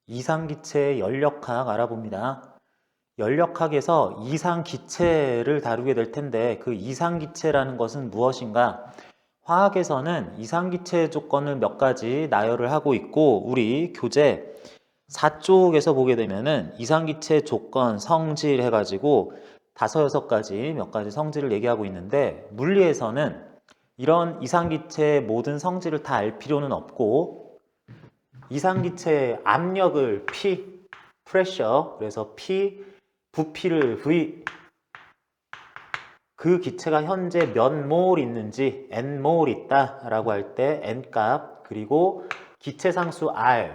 이상기체의 연력학 알아봅니다. 연력학에서 이상기체를 다루게 될 텐데 그 이상기체라는 것은 무엇인가? 화학에서는 이상기체 조건을 몇 가지 나열을 하고 있고 우리 교재 4쪽에서 보게 되면은 이상기체 조건, 성질 해가지고 5-6가지 몇 가지 성질을 얘기하고 있는데 물리에서는 이런 이상기체의 모든 성질을 다 알 필요는 없고 이상기체의 압력을 P, 프레셔, 그래서 P, 부피를 V, 그 기체가 현재 몇 몰 있는지 N몰 있다라고 할 때 N값, 그리고 기체 상수 R,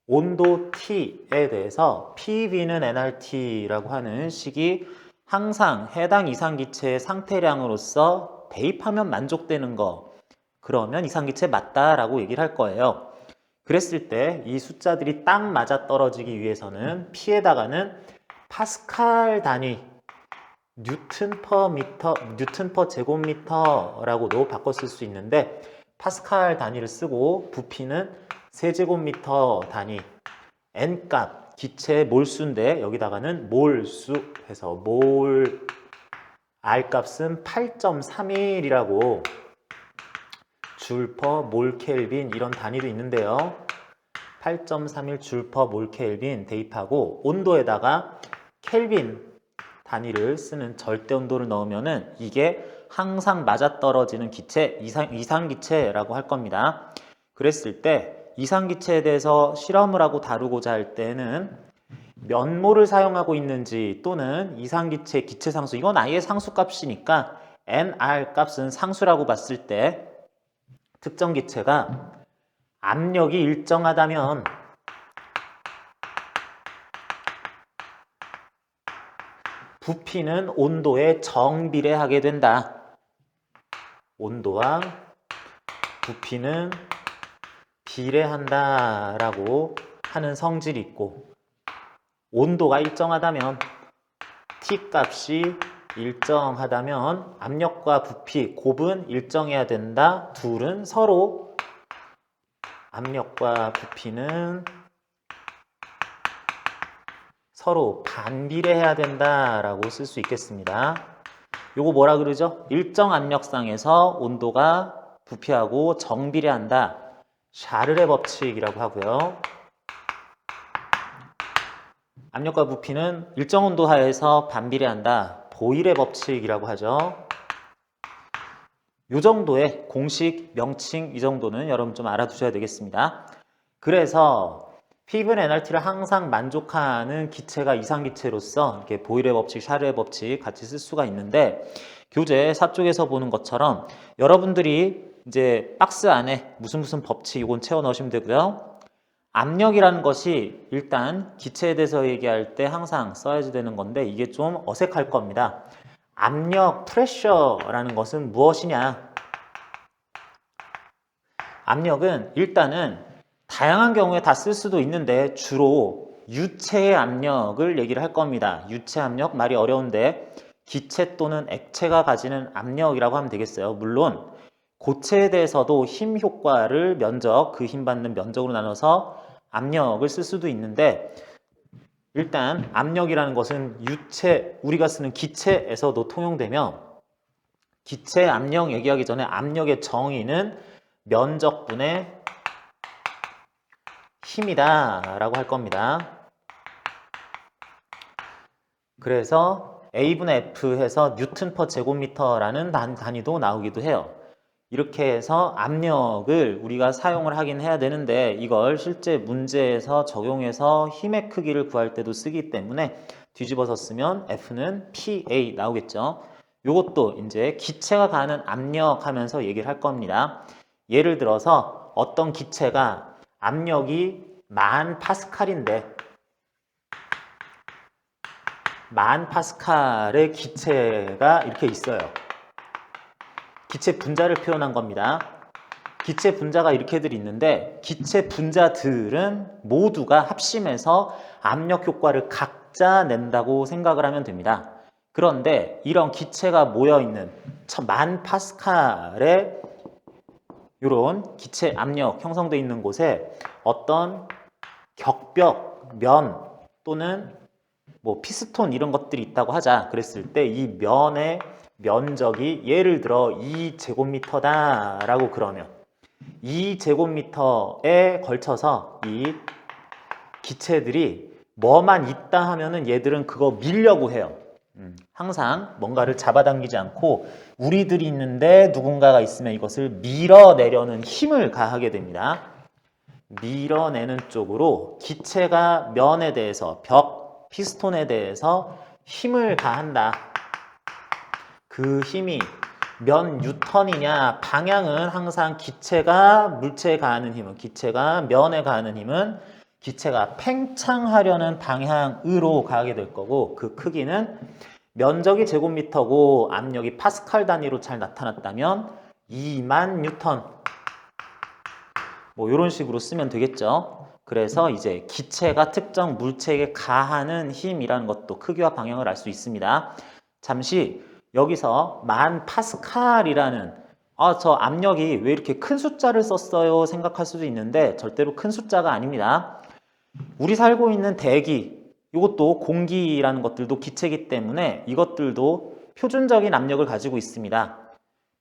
온도 T에 대해서 PV는 nRT라고 하는 식이 항상 해당 이상기체의 상태량으로서 대입하면 만족되는 거, 그러면 이상기체 맞다라고 얘기를 할 거예요. 그랬을 때 이 숫자들이 딱 맞아 떨어지기 위해서는 P에다가는 파스칼 단위, 뉴튼 퍼 미터, 뉴튼 퍼 제곱미터라고도 바꿔 쓸 수 있는데 파스칼 단위를 쓰고 부피는 세제곱미터 단위, N값, 기체의 몰수인데 여기다가는 몰수 해서 몰, R값은 8.31이라고 줄 퍼 몰 켈빈 이런 단위도 있는데요. 8.31 줄 퍼 몰 켈빈 대입하고 온도에다가 켈빈 단위를 쓰는 절대 온도를 넣으면은 이게 항상 맞아떨어지는 기체, 이상기체라고 할 겁니다. 그랬을 때 이상기체에 대해서 실험을 하고 다루고자 할 때는 몇 몰을 사용하고 있는지 또는 이상기체 기체상수, 이건 아예 상수값이니까 nr 값은 상수라고 봤을 때 특정 기체가 압력이 일정하다면 부피는 온도에 정비례하게 된다. 온도와 부피는 비례한다 라고 하는 성질이 있고 온도가 일정하다면 T값이 일정하다면 압력과 부피, 곱은 일정해야 된다. 둘은 서로 압력과 부피는 서로 반비례해야 된다라고 쓸 수 있겠습니다. 요거 뭐라 그러죠? 일정 압력상에서 온도가 부피하고 정비례한다. 샤를의 법칙이라고 하고요. 압력과 부피는 일정 온도 하에서 반비례한다. 보일의 법칙이라고 하죠. 요 정도의 공식, 명칭 이 정도는 여러분 좀 알아두셔야 되겠습니다. 그래서 P분 nRT를 항상 만족하는 기체가 이상기체로서 이렇게 보일의 법칙, 샤르의 법칙 같이 쓸 수가 있는데 교재 4쪽에서 보는 것처럼 여러분들이 이제 박스 안에 무슨 법칙 이건 채워 넣으시면 되고요. 압력이라는 것이 일단 기체에 대해서 얘기할 때 항상 써야지 되는 건데 이게 좀 어색할 겁니다. 압력, 프레셔라는 것은 무엇이냐? 압력은 일단은 다양한 경우에 다 쓸 수도 있는데 주로 유체의 압력을 얘기를 할 겁니다. 유체 압력 말이 어려운데 기체 또는 액체가 가지는 압력이라고 하면 되겠어요. 물론 고체에 대해서도 힘 효과를 면적, 그 힘 받는 면적으로 나눠서 압력을 쓸 수도 있는데 일단 압력이라는 것은 유체, 우리가 쓰는 기체에서도 통용되며 기체 압력 얘기하기 전에 압력의 정의는 면적분의 힘이다 라고 할 겁니다. 그래서 A분의 F 해서 뉴튼 퍼 제곱미터라는 단위도 나오기도 해요. 이렇게 해서 압력을 우리가 사용을 하긴 해야 되는데 이걸 실제 문제에서 적용해서 힘의 크기를 구할 때도 쓰기 때문에 뒤집어서 쓰면 F는 PA 나오겠죠. 이것도 이제 기체가 가하는 압력 하면서 얘기를 할 겁니다. 예를 들어서 어떤 기체가 압력이 10,000파스칼인데 10,000파스칼의 기체가 이렇게 있어요. 기체 분자를 표현한 겁니다. 기체 분자가 이렇게들 있는데 기체 분자들은 모두가 합심해서 압력 효과를 각자 낸다고 생각을 하면 됩니다. 그런데 이런 기체가 모여있는 10,000파스칼의 이런 기체 압력 형성되어 있는 곳에 어떤 격벽, 면 또는 뭐 피스톤 이런 것들이 있다고 하자. 그랬을 때 이 면의 면적이 예를 들어 2제곱미터다 라고 그러면 2제곱미터에 걸쳐서 이 기체들이 뭐만 있다 하면은 얘들은 그거 밀려고 해요. 항상 뭔가를 잡아당기지 않고 우리들이 있는데 누군가가 있으면 이것을 밀어내려는 힘을 가하게 됩니다. 밀어내는 쪽으로 기체가 면에 대해서 벽, 피스톤에 대해서 힘을 가한다. 그 힘이 몇 뉴턴이냐, 방향은 항상 기체가 물체에 가하는 힘은, 기체가 면에 가하는 힘은 기체가 팽창하려는 방향으로 가게 될 거고, 그 크기는 면적이 제곱미터고 압력이 파스칼 단위로 잘 나타났다면 2만 뉴턴, 뭐 이런 식으로 쓰면 되겠죠. 그래서 이제 기체가 특정 물체에게 가하는 힘이라는 것도 크기와 방향을 알 수 있습니다. 잠시 여기서 만 파스칼이라는 저 압력이 왜 이렇게 큰 숫자를 썼어요 생각할 수도 있는데 절대로 큰 숫자가 아닙니다. 우리 살고 있는 대기, 이것도 공기라는 것들도 기체이기 때문에 이것들도 표준적인 압력을 가지고 있습니다.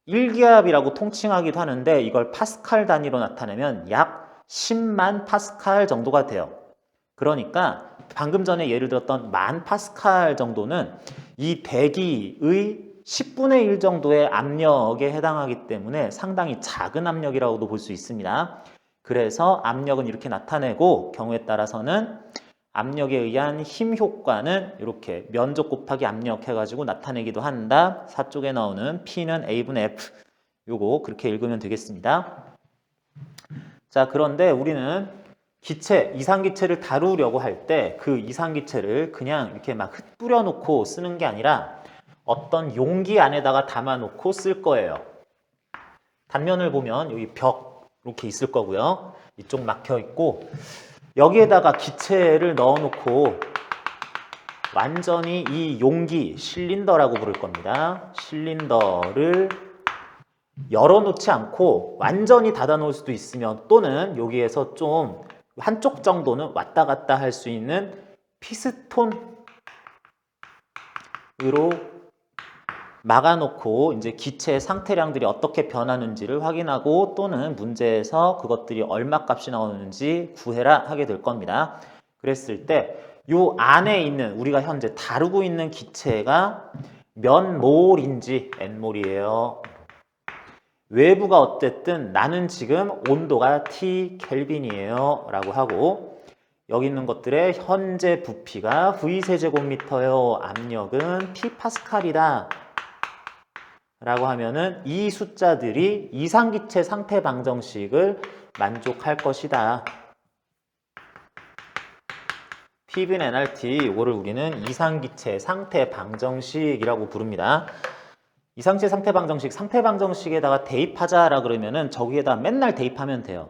1기압이라고 통칭하기도 하는데 이걸 파스칼 단위로 나타내면 약 10만 파스칼 정도가 돼요. 그러니까 방금 전에 예를 들었던 만 파스칼 정도는 이 대기의 10분의 1 정도의 압력에 해당하기 때문에 상당히 작은 압력이라고도 볼 수 있습니다. 그래서 압력은 이렇게 나타내고 경우에 따라서는 압력에 의한 힘 효과는 이렇게 면적 곱하기 압력 해가지고 나타내기도 한다. 4쪽에 나오는 P는 A분의 F. 요거 그렇게 읽으면 되겠습니다. 자, 그런데 우리는 기체, 이상기체를 다루려고 할 때 그 이상기체를 그냥 이렇게 막 흩뿌려 놓고 쓰는 게 아니라 어떤 용기 안에다가 담아 놓고 쓸 거예요. 단면을 보면 여기 벽 이렇게 있을 거고요. 이쪽 막혀 있고 여기에다가 기체를 넣어 놓고 완전히 이 용기, 실린더라고 부를 겁니다. 실린더를 열어놓지 않고 완전히 닫아놓을 수도 있으면 또는 여기에서 좀 한쪽 정도는 왔다 갔다 할 수 있는 피스톤으로 막아놓고 이제 기체의 상태량들이 어떻게 변하는지를 확인하고 또는 문제에서 그것들이 얼마 값이 나오는지 구해라 하게 될 겁니다. 그랬을 때 요 안에 있는 우리가 현재 다루고 있는 기체가 몇 몰인지 N몰이에요. 외부가 어쨌든 나는 지금 온도가 T 켈빈이에요 라고 하고 여기 있는 것들의 현재 부피가 V세제곱미터요. 압력은 P 파스칼이다 라고 하면은 이 숫자들이 이상기체 상태 방정식을 만족할 것이다. PV NRT 이거를 우리는 이상기체 상태 방정식이라고 부릅니다. 이상기체 상태 방정식, 상태 방정식에다가 대입하자라 그러면은 저기에다 맨날 대입하면 돼요.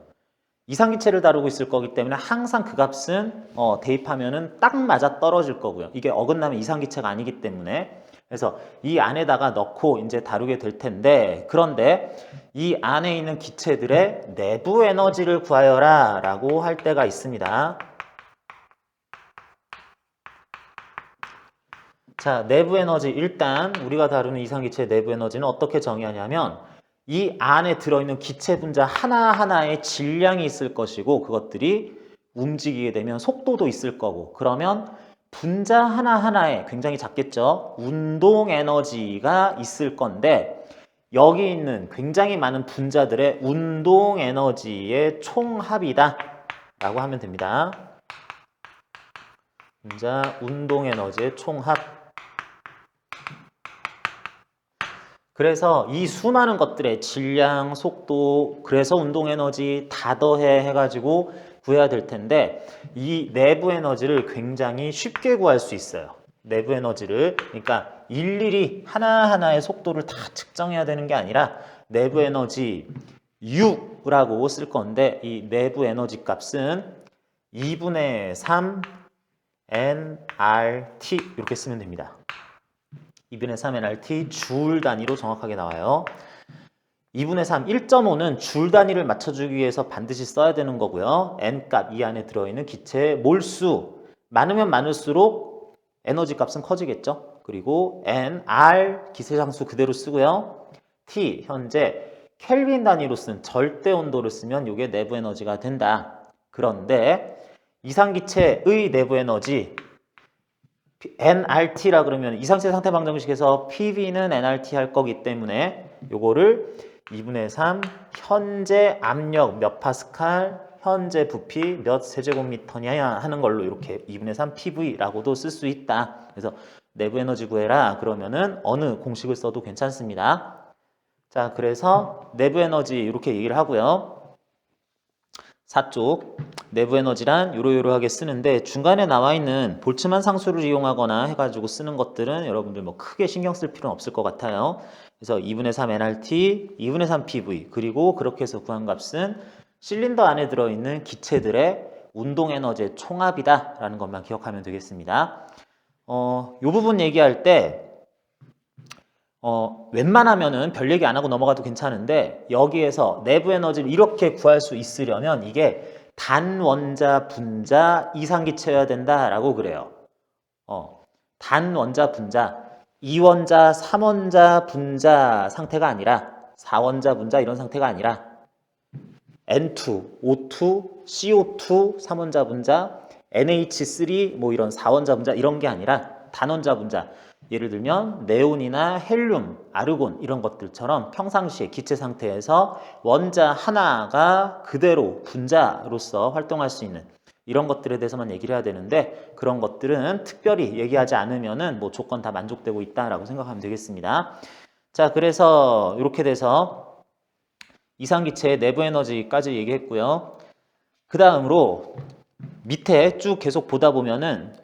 이상기체를 다루고 있을 거기 때문에 항상 그 값은 대입하면은 딱 맞아 떨어질 거고요. 이게 어긋나면 이상기체가 아니기 때문에. 그래서 이 안에다가 넣고 이제 다루게 될 텐데 그런데 이 안에 있는 기체들의 내부 에너지를 구하여라 라고 할 때가 있습니다. 자, 내부 에너지 일단 우리가 다루는 이상기체의 내부 에너지는 어떻게 정의하냐면 이 안에 들어있는 기체 분자 하나하나의 질량이 있을 것이고 그것들이 움직이게 되면 속도도 있을 거고 그러면 분자 하나하나에 굉장히 작겠죠. 운동 에너지가 있을 건데 여기 있는 굉장히 많은 분자들의 운동 에너지의 총합이다 라고 하면 됩니다. 분자 운동 에너지의 총합. 그래서 이 수많은 것들의 질량, 속도, 그래서 운동 에너지 다 더해 해가지고 구해야 될 텐데 이 내부 에너지를 굉장히 쉽게 구할 수 있어요. 내부 에너지를 그러니까 일일이 하나하나의 속도를 다 측정해야 되는 게 아니라 내부 에너지 U라고 쓸 건데 이 내부 에너지 값은 2분의 3 nRT 이렇게 쓰면 됩니다. 2분의 3 nRT 줄 단위로 정확하게 나와요. 2분의 3, 1.5는 줄 단위를 맞춰주기 위해서 반드시 써야 되는 거고요. N값 이 안에 들어있는 기체의 몰수 많으면 많을수록 에너지 값은 커지겠죠. 그리고 N, R 기체상수 그대로 쓰고요. T 현재 켈빈 단위로 쓴 절대 온도를 쓰면 이게 내부 에너지가 된다. 그런데 이상기체의 내부 에너지 nRT라 그러면 이상체 상태 방정식에서 PV는 nRT 할 거기 때문에 요거를 2분의 3 현재 압력 몇 파스칼, 현재 부피 몇 세제곱미터냐 하는 걸로 이렇게 2분의 3 PV라고도 쓸 수 있다. 그래서 내부 에너지 구해라 그러면은 어느 공식을 써도 괜찮습니다. 자, 그래서 내부 에너지 이렇게 얘기를 하고요. 4쪽 내부 에너지란 요러요러하게 쓰는데 중간에 나와 있는 볼츠만 상수를 이용하거나 해가지고 쓰는 것들은 여러분들 뭐 크게 신경 쓸 필요는 없을 것 같아요. 그래서 2분의 3 nRT, 2분의 3 PV 그리고 그렇게 해서 구한 값은 실린더 안에 들어있는 기체들의 운동 에너지의 총합이다 라는 것만 기억하면 되겠습니다. 요 부분 얘기할 때 웬만하면은 별 얘기 안 하고 넘어가도 괜찮은데 여기에서 내부 에너지를 이렇게 구할 수 있으려면 이게 단원자 분자 이상기체여야 된다라고 그래요. 단원자 분자 2원자 3원자 분자 상태가 아니라 4원자 분자 이런 상태가 아니라 N2, O2, CO2 3원자 분자 NH3 뭐 이런 4원자 분자 이런 게 아니라 단원자 분자 예를 들면 네온이나 헬륨, 아르곤 이런 것들처럼 평상시에 기체 상태에서 원자 하나가 그대로 분자로서 활동할 수 있는 이런 것들에 대해서만 얘기를 해야 되는데 그런 것들은 특별히 얘기하지 않으면은 뭐 조건 다 만족되고 있다라고 생각하면 되겠습니다. 자, 그래서 이렇게 돼서 이상기체의 내부 에너지까지 얘기했고요. 그 다음으로 밑에 쭉 계속 보다 보면은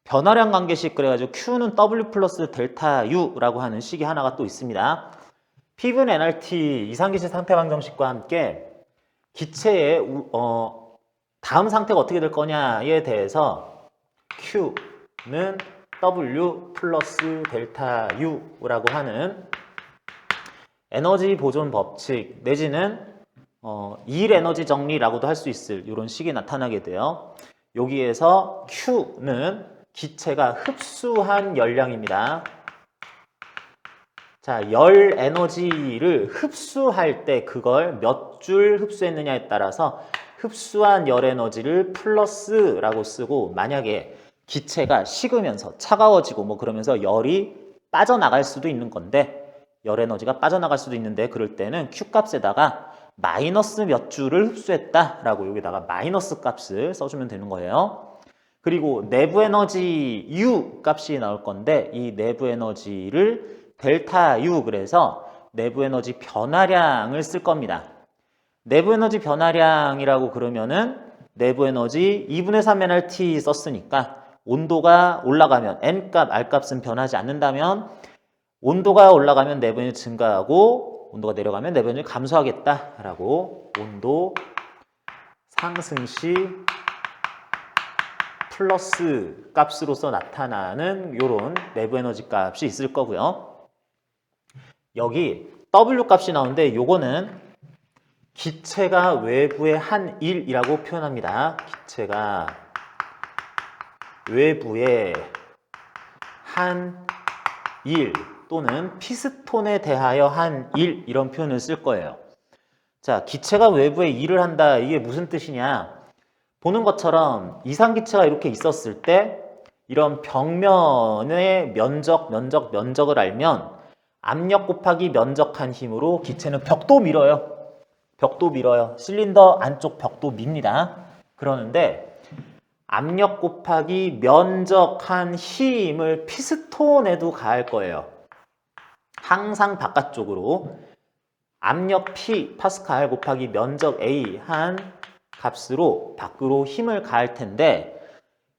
변화량 관계식 그래가지고 Q는 W 플러스 델타 U라고 하는 식이 하나가 또 있습니다. P분 nRT 이상기체 상태 방정식과 함께 기체의 다음 상태가 어떻게 될 거냐에 대해서 Q는 W 플러스 델타 U라고 하는 에너지 보존 법칙 내지는 일 에너지 정리라고도 할 수 있을 이런 식이 나타나게 돼요. 여기에서 Q는 기체가 흡수한 열량입니다. 자, 열 에너지를 흡수할 때 그걸 몇 줄 흡수했느냐에 따라서 흡수한 열 에너지를 플러스라고 쓰고 만약에 기체가 식으면서 차가워지고 뭐 그러면서 열이 빠져나갈 수도 있는 건데 열 에너지가 빠져나갈 수도 있는데 그럴 때는 Q 값에다가 마이너스 몇 줄을 흡수했다라고 여기다가 마이너스 값을 써주면 되는 거예요. 그리고 내부 에너지 U 값이 나올 건데 이 내부 에너지를 델타 U 그래서 내부 에너지 변화량을 쓸 겁니다. 내부 에너지 변화량이라고 그러면은 내부 에너지 2분의 3 nRT 썼으니까 온도가 올라가면 N값, R값은 변하지 않는다면 온도가 올라가면 내부 에너지 증가하고 온도가 내려가면 내부 에너지 감소하겠다라고 온도 상승 시 플러스 값으로서 나타나는 이런 내부 에너지 값이 있을 거고요. 여기 W 값이 나오는데 요거는 기체가 외부의 한 일이라고 표현합니다. 기체가 외부의 한 일 또는 피스톤에 대하여 한 일 이런 표현을 쓸 거예요. 자, 기체가 외부에 일을 한다. 이게 무슨 뜻이냐? 보는 것처럼 이상기체가 이렇게 있었을 때 이런 벽면의 면적을 알면 압력 곱하기 면적한 힘으로 기체는 벽도 밀어요. 벽도 밀어요. 실린더 안쪽 벽도 밉니다. 그러는데 압력 곱하기 면적한 힘을 피스톤에도 가할 거예요. 항상 바깥쪽으로 압력 P 파스칼 곱하기 면적 A 한 값으로 밖으로 힘을 가할 텐데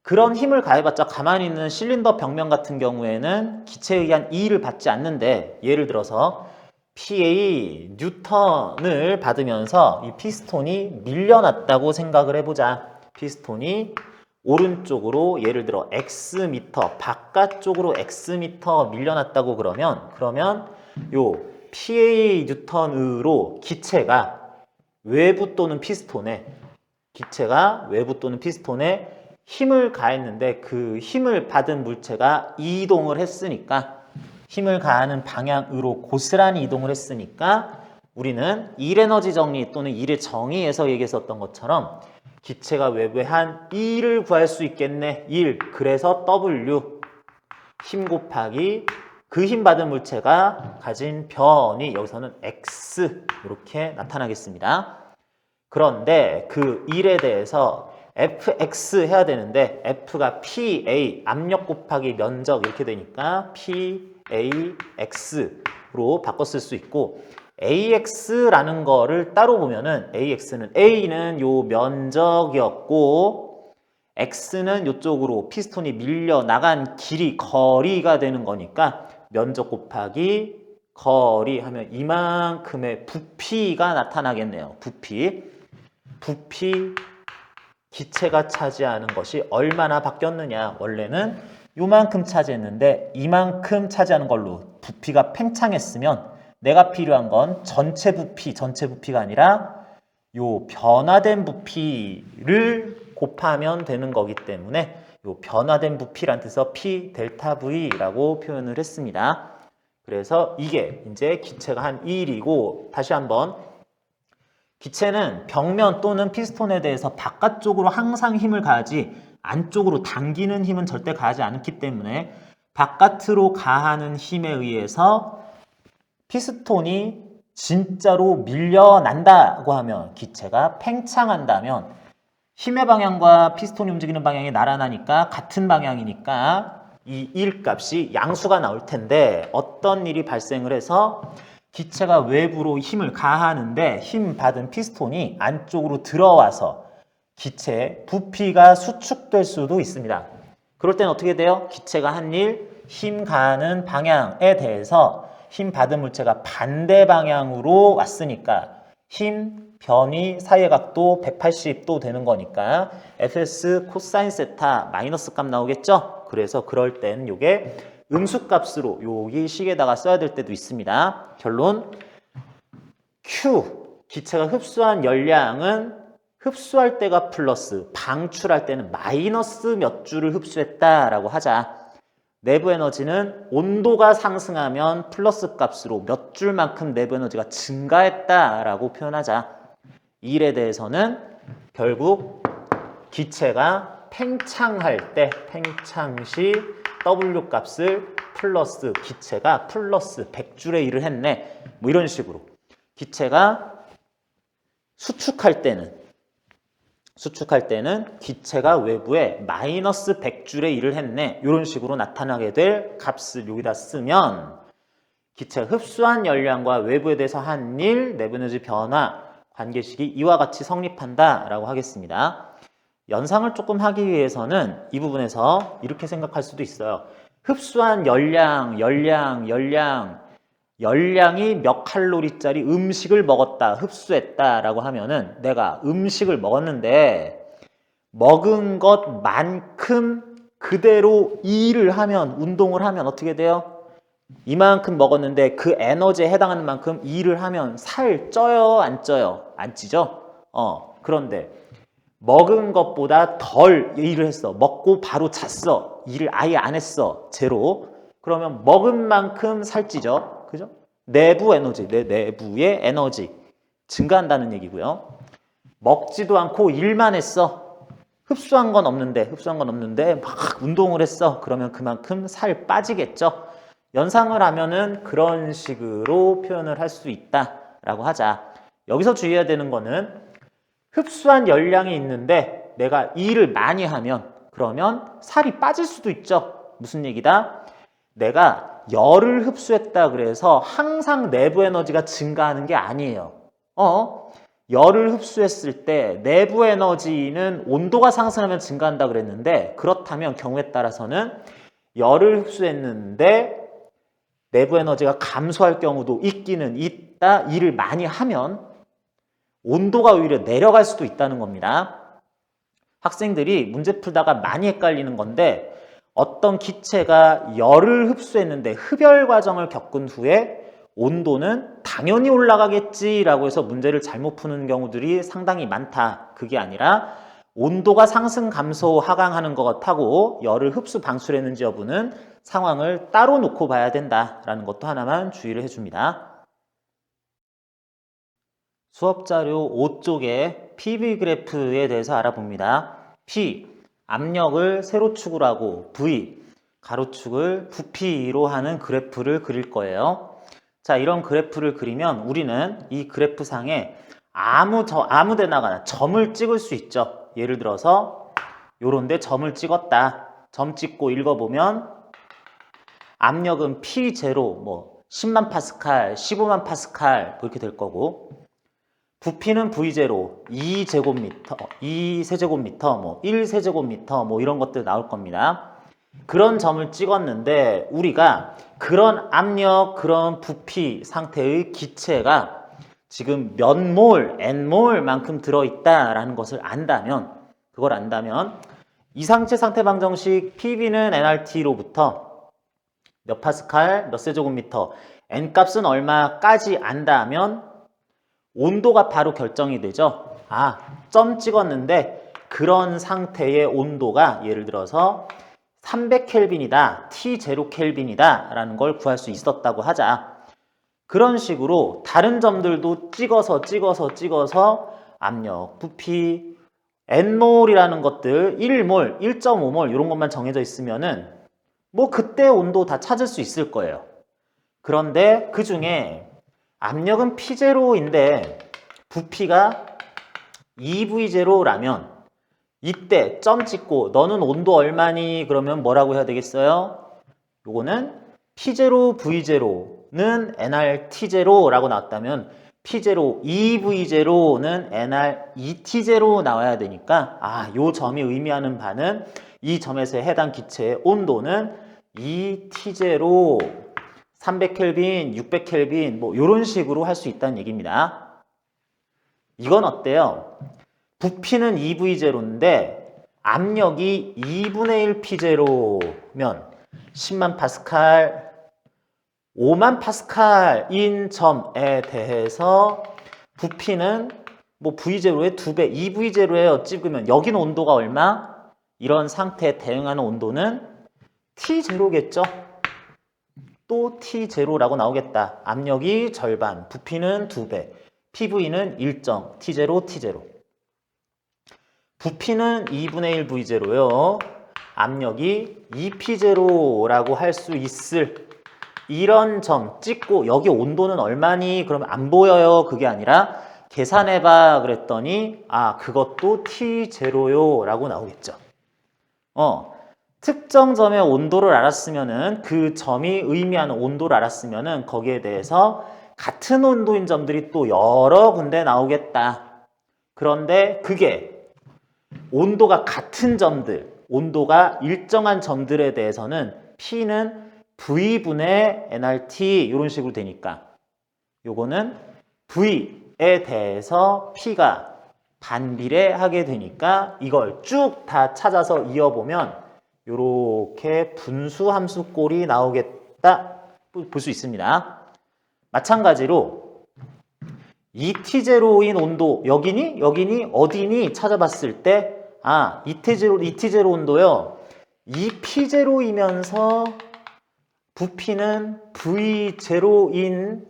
그런 힘을 가해봤자 가만히 있는 실린더 벽면 같은 경우에는 기체에 의한 E를 받지 않는데 예를 들어서 PA 뉴턴을 받으면서 이 피스톤이 밀려났다고 생각을 해보자. 피스톤이 오른쪽으로 예를 들어 X미터 바깥쪽으로 X미터 밀려났다고 그러면 요 PA 뉴턴으로 기체가 외부 또는 피스톤에 힘을 가했는데 그 힘을 받은 물체가 이동을 했으니까 힘을 가하는 방향으로 고스란히 이동을 했으니까 우리는 일에너지 정리 또는 일의 정의에서 얘기했었던 것처럼 기체가 외부에 한 1을 구할 수 있겠네. 1. 그래서 W 힘 곱하기 그 힘 받은 물체가 가진 변이 여기서는 X 이렇게 나타나겠습니다. 그런데 그 1에 대해서 Fx 해야 되는데 F가 PA 압력 곱하기 면적 이렇게 되니까 PAX로 바꿨을 수 있고 AX라는 거를 따로 보면은 A는 요 면적이었고 X는 요쪽으로 피스톤이 밀려 나간 길이 거리가 되는 거니까 면적 곱하기 거리 하면 이만큼의 부피가 나타나겠네요. 부피 기체가 차지하는 것이 얼마나 바뀌었느냐. 원래는 요만큼 차지했는데 이만큼 차지하는 걸로 부피가 팽창했으면 내가 필요한 건 전체 부피가 아니라 요 변화된 부피를 곱하면 되는 거기 때문에 요 변화된 부피란 뜻에서 P 델타 V라고 표현을 했습니다. 그래서 이게 이제 기체가 한 1이고 다시 한번 기체는 벽면 또는 피스톤에 대해서 바깥쪽으로 항상 힘을 가하지 안쪽으로 당기는 힘은 절대 가하지 않기 때문에 바깥으로 가하는 힘에 의해서 피스톤이 진짜로 밀려난다고 하면 기체가 팽창한다면 힘의 방향과 피스톤이 움직이는 방향이 나란하니까 같은 방향이니까 이 1 값이 양수가 나올 텐데 어떤 일이 발생을 해서 기체가 외부로 힘을 가하는데 힘 받은 피스톤이 안쪽으로 들어와서 기체의 부피가 수축될 수도 있습니다. 그럴 땐 어떻게 돼요? 기체가 한 일, 힘 가하는 방향에 대해서 힘 받은 물체가 반대 방향으로 왔으니까 힘 변이 사이의 각도 180도 되는 거니까 fs 코사인 세타 마이너스 값 나오겠죠? 그래서 그럴 땐 요게 음수값으로 여기 식에다가 써야 될 때도 있습니다. 결론 Q 기체가 흡수한 열량은 흡수할 때가 플러스 방출할 때는 마이너스 몇 줄을 흡수했다라고 하자. 내부 에너지는 온도가 상승하면 플러스 값으로 몇 줄만큼 내부 에너지가 증가했다라고 표현하자. 이 일에 대해서는 결국 기체가 팽창할 때 팽창 시 W 값을 플러스 기체가 플러스 100줄의 일을 했네. 뭐 이런 식으로. 기체가 수축할 때는 기체가 외부에 마이너스 100줄의 일을 했네. 이런 식으로 나타나게 될 값을 여기다 쓰면 기체가 흡수한 열량과 외부에 대해서 한 일, 내부 에너지 변화 관계식이 이와 같이 성립한다라고 하겠습니다. 연상을 조금 하기 위해서는 이 부분에서 이렇게 생각할 수도 있어요. 흡수한 열량이 몇 칼로리짜리 음식을 먹었다, 흡수했다라고 하면은 내가 음식을 먹었는데 먹은 것만큼 그대로 일을 하면, 운동을 하면 어떻게 돼요? 이만큼 먹었는데 그 에너지에 해당하는 만큼 일을 하면 살 쪄요, 안 쪄요? 안 찌죠? 그런데 먹은 것보다 덜 일을 했어. 먹고 바로 잤어. 일을 아예 안 했어. 제로. 그러면 먹은 만큼 살찌죠. 그죠? 내부 에너지, 내 내부의 에너지 증가한다는 얘기고요. 먹지도 않고 일만 했어. 흡수한 건 없는데 막 운동을 했어. 그러면 그만큼 살 빠지겠죠. 연상을 하면은 그런 식으로 표현을 할 수 있다라고 하자. 여기서 주의해야 되는 거는 흡수한 열량이 있는데 내가 일을 많이 하면 그러면 살이 빠질 수도 있죠. 무슨 얘기다? 내가 열을 흡수했다 그래서 항상 내부 에너지가 증가하는 게 아니에요. 열을 흡수했을 때 내부 에너지는 온도가 상승하면 증가한다 그랬는데 그렇다면 경우에 따라서는 열을 흡수했는데 내부 에너지가 감소할 경우도 있기는 있다. 일을 많이 하면 온도가 오히려 내려갈 수도 있다는 겁니다. 학생들이 문제 풀다가 많이 헷갈리는 건데 어떤 기체가 열을 흡수했는데 흡열 과정을 겪은 후에 온도는 당연히 올라가겠지라고 해서 문제를 잘못 푸는 경우들이 상당히 많다. 그게 아니라 온도가 상승, 감소, 하강하는 것 같고 열을 흡수, 방출했는지 여부는 상황을 따로 놓고 봐야 된다라는 것도 하나만 주의를 해줍니다. 수업자료 5쪽에 PV 그래프에 대해서 알아봅니다. P, 압력을 세로축을 하고 V, 가로축을 부피로 하는 그래프를 그릴 거예요. 자, 이런 그래프를 그리면 우리는 이 그래프상에 아무 데나가나 점을 찍을 수 있죠. 예를 들어서 요런데 점을 찍었다. 점 찍고 읽어보면 압력은 P0, 뭐 10만 파스칼, 15만 파스칼 이렇게 될 거고 부피는 V0, 2제곱미터, 2세제곱미터, 뭐 1세제곱미터 뭐 이런 것들 나올 겁니다. 그런 점을 찍었는데 우리가 그런 압력, 그런 부피 상태의 기체가 지금 몇 몰, n몰만큼 들어있다라는 것을 안다면, 그걸 안다면 이상체 상태 방정식 PV는 nRT로부터 몇 파스칼, 몇 세제곱미터, n값은 얼마까지 안다면 온도가 바로 결정이 되죠. 아, 점 찍었는데 그런 상태의 온도가 예를 들어서 300켈빈이다, T0켈빈이다 라는 걸 구할 수 있었다고 하자. 그런 식으로 다른 점들도 찍어서 압력, 부피, n몰이라는 것들 1몰, 1.5몰 이런 것만 정해져 있으면은 뭐 그때 온도 다 찾을 수 있을 거예요. 그런데 그 중에 압력은 P0인데 부피가 2V0라면 이때 점 찍고 너는 온도 얼마니? 그러면 뭐라고 해야 되겠어요? 요거는 P0, V0는 nRT0라고 나왔다면 P0, 2V0는 nR2T0 나와야 되니까 요 점이 의미하는 바는 이 점에서 해당 기체의 온도는 2T0 300켈빈, 600켈빈 뭐 이런 식으로 할 수 있다는 얘기입니다. 이건 어때요? 부피는 2V0인데 압력이 2분의 1 P0면 10만 파스칼, 5만 파스칼인 점에 대해서 부피는 뭐 V0의 2배, 2V0에 찍으면 여기는 온도가 얼마? 이런 상태에 대응하는 온도는 T0겠죠? 또 T0라고 나오겠다. 압력이 절반, 부피는 2배, PV는 일정, T0, T0. 부피는 2분의 1 V0요. 압력이 2P0라고 할 수 있을 이런 점 찍고 여기 온도는 얼마니? 그러면 안 보여요. 그게 아니라 계산해봐 그랬더니 그것도 T0요 라고 나오겠죠. 특정 점의 온도를 알았으면은 그 점이 의미하는 온도를 알았으면은 거기에 대해서 같은 온도인 점들이 또 여러 군데 나오겠다. 그런데 그게 온도가 같은 점들, 온도가 일정한 점들에 대해서는 P는 V분의 nRT 이런 식으로 되니까 요거는 V에 대해서 P가 반비례하게 되니까 이걸 쭉 다 찾아서 이어보면 요렇게 분수함수 꼴이 나오겠다 볼 수 있습니다. 마찬가지로 이 T0인 온도 여기니? 어디니? 찾아봤을 때 T0 온도요. 이 P0이면서 부피는 V0인